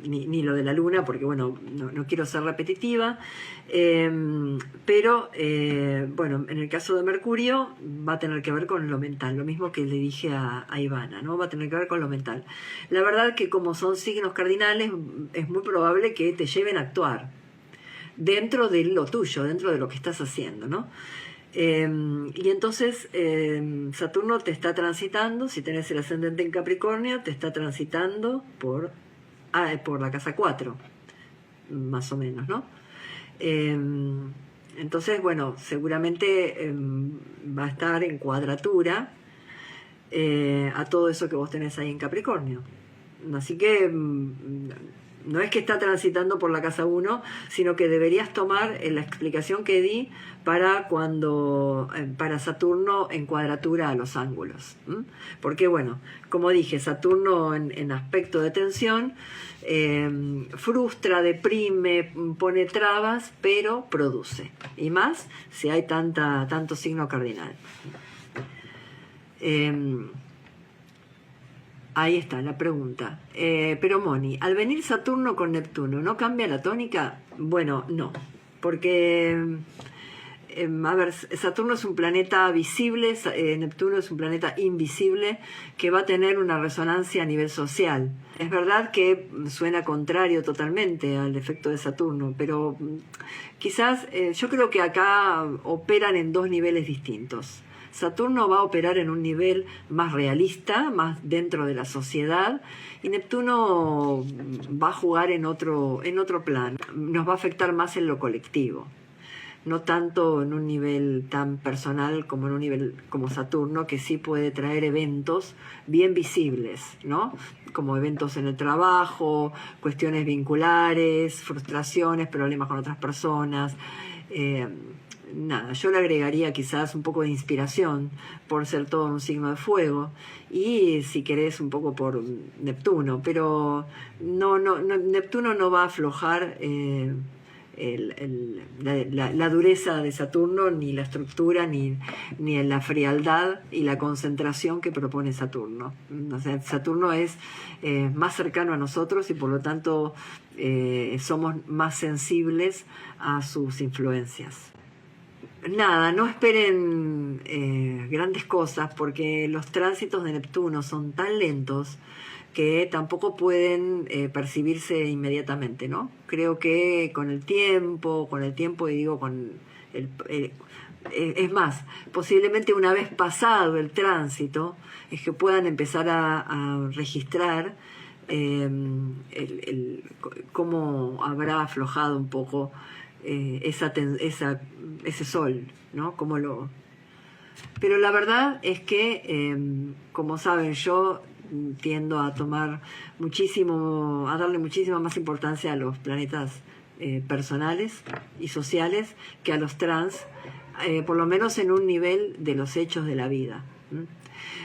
ni lo de la Luna porque bueno, no quiero ser repetitiva, pero bueno, en el caso de Mercurio va a tener que ver con lo mental, lo mismo que le dije a Ivana, ¿no? Va a tener que ver con lo mental. La verdad que como son signos cardinales es muy probable que te lleven a actuar dentro de lo tuyo, dentro de lo que estás haciendo, ¿no? Y entonces Saturno te está transitando, si tenés el ascendente en Capricornio, te está transitando por la casa 4, más o menos, ¿no? Entonces, bueno, seguramente va a estar en cuadratura a todo eso que vos tenés ahí en Capricornio. Así que no es que está transitando por la casa 1, sino que deberías tomar la explicación que di para Saturno en cuadratura a los ángulos. Porque bueno, como dije, Saturno en aspecto de tensión frustra, deprime, pone trabas, pero produce. Y más si hay tanto signo cardinal. Ahí está la pregunta. Pero Moni, al venir Saturno con Neptuno, ¿no cambia la tónica? Bueno, no, porque a ver, Saturno es un planeta visible, Neptuno es un planeta invisible que va a tener una resonancia a nivel social. Es verdad que suena contrario totalmente al efecto de Saturno, pero quizás yo creo que acá operan en dos niveles distintos. Saturno va a operar en un nivel más realista, más dentro de la sociedad, y Neptuno va a jugar en otro plan, nos va a afectar más en lo colectivo. no tanto en un nivel tan personal como en un nivel como Saturno, que sí puede traer eventos bien visibles, ¿no? Como eventos en el trabajo, cuestiones vinculares, frustraciones, problemas con otras personas. Nada, yo le agregaría quizás un poco de inspiración por ser todo un signo de fuego y si querés un poco por Neptuno, pero Neptuno no va a aflojar la dureza de Saturno, ni la estructura, ni la frialdad y la concentración que propone Saturno. O sea, Saturno es más cercano a nosotros y por lo tanto somos más sensibles a sus influencias. Nada, no esperen grandes cosas porque los tránsitos de Neptuno son tan lentos que tampoco pueden percibirse inmediatamente, ¿no? Creo que con el tiempo y digo con es más, posiblemente una vez pasado el tránsito es que puedan empezar a registrar cómo habrá aflojado un poco ese sol, ¿no? Pero la verdad es que, como saben, yo tiendo a darle muchísima más importancia a los planetas personales y sociales que a los trans, por lo menos en un nivel de los hechos de la vida.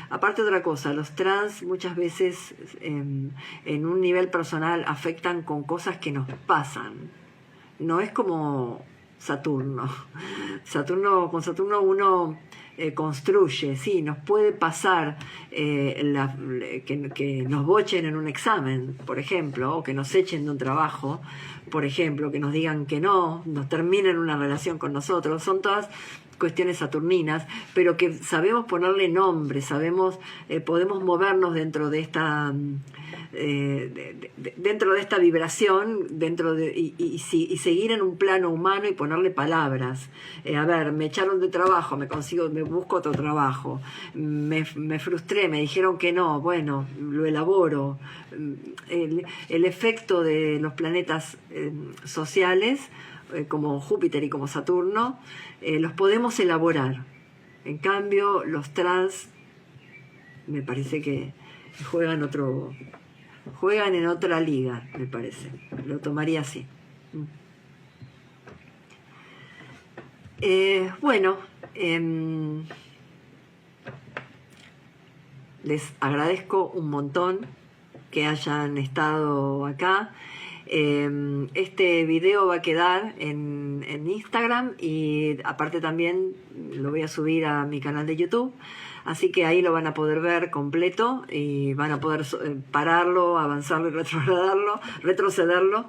Aparte otra cosa, los trans muchas veces en un nivel personal afectan con cosas que nos pasan. No es como Saturno. Con Saturno uno construye, sí, nos puede pasar que nos bochen en un examen, por ejemplo, o que nos echen de un trabajo, por ejemplo, que nos digan que no, nos terminen una relación con nosotros. Son todas cuestiones saturninas, pero que sabemos ponerle nombre, podemos movernos dentro de esta dentro de esta vibración, y seguir en un plano humano y ponerle palabras. A ver, me echaron de trabajo, me busco otro trabajo, me frustré, me dijeron que no, bueno, lo elaboro. El efecto de los planetas sociales como Júpiter y como Saturno, los podemos elaborar. En cambio, los trans me parece que juegan en otra liga, me parece. Lo tomaría así. Bueno, les agradezco un montón que hayan estado acá. Este video va a quedar en Instagram y aparte también lo voy a subir a mi canal de YouTube, así que ahí lo van a poder ver completo y van a poder pararlo, avanzarlo y retrocederlo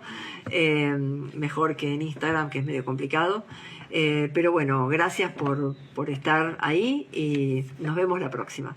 mejor que en Instagram, que es medio complicado. Pero bueno, gracias por estar ahí y nos vemos la próxima.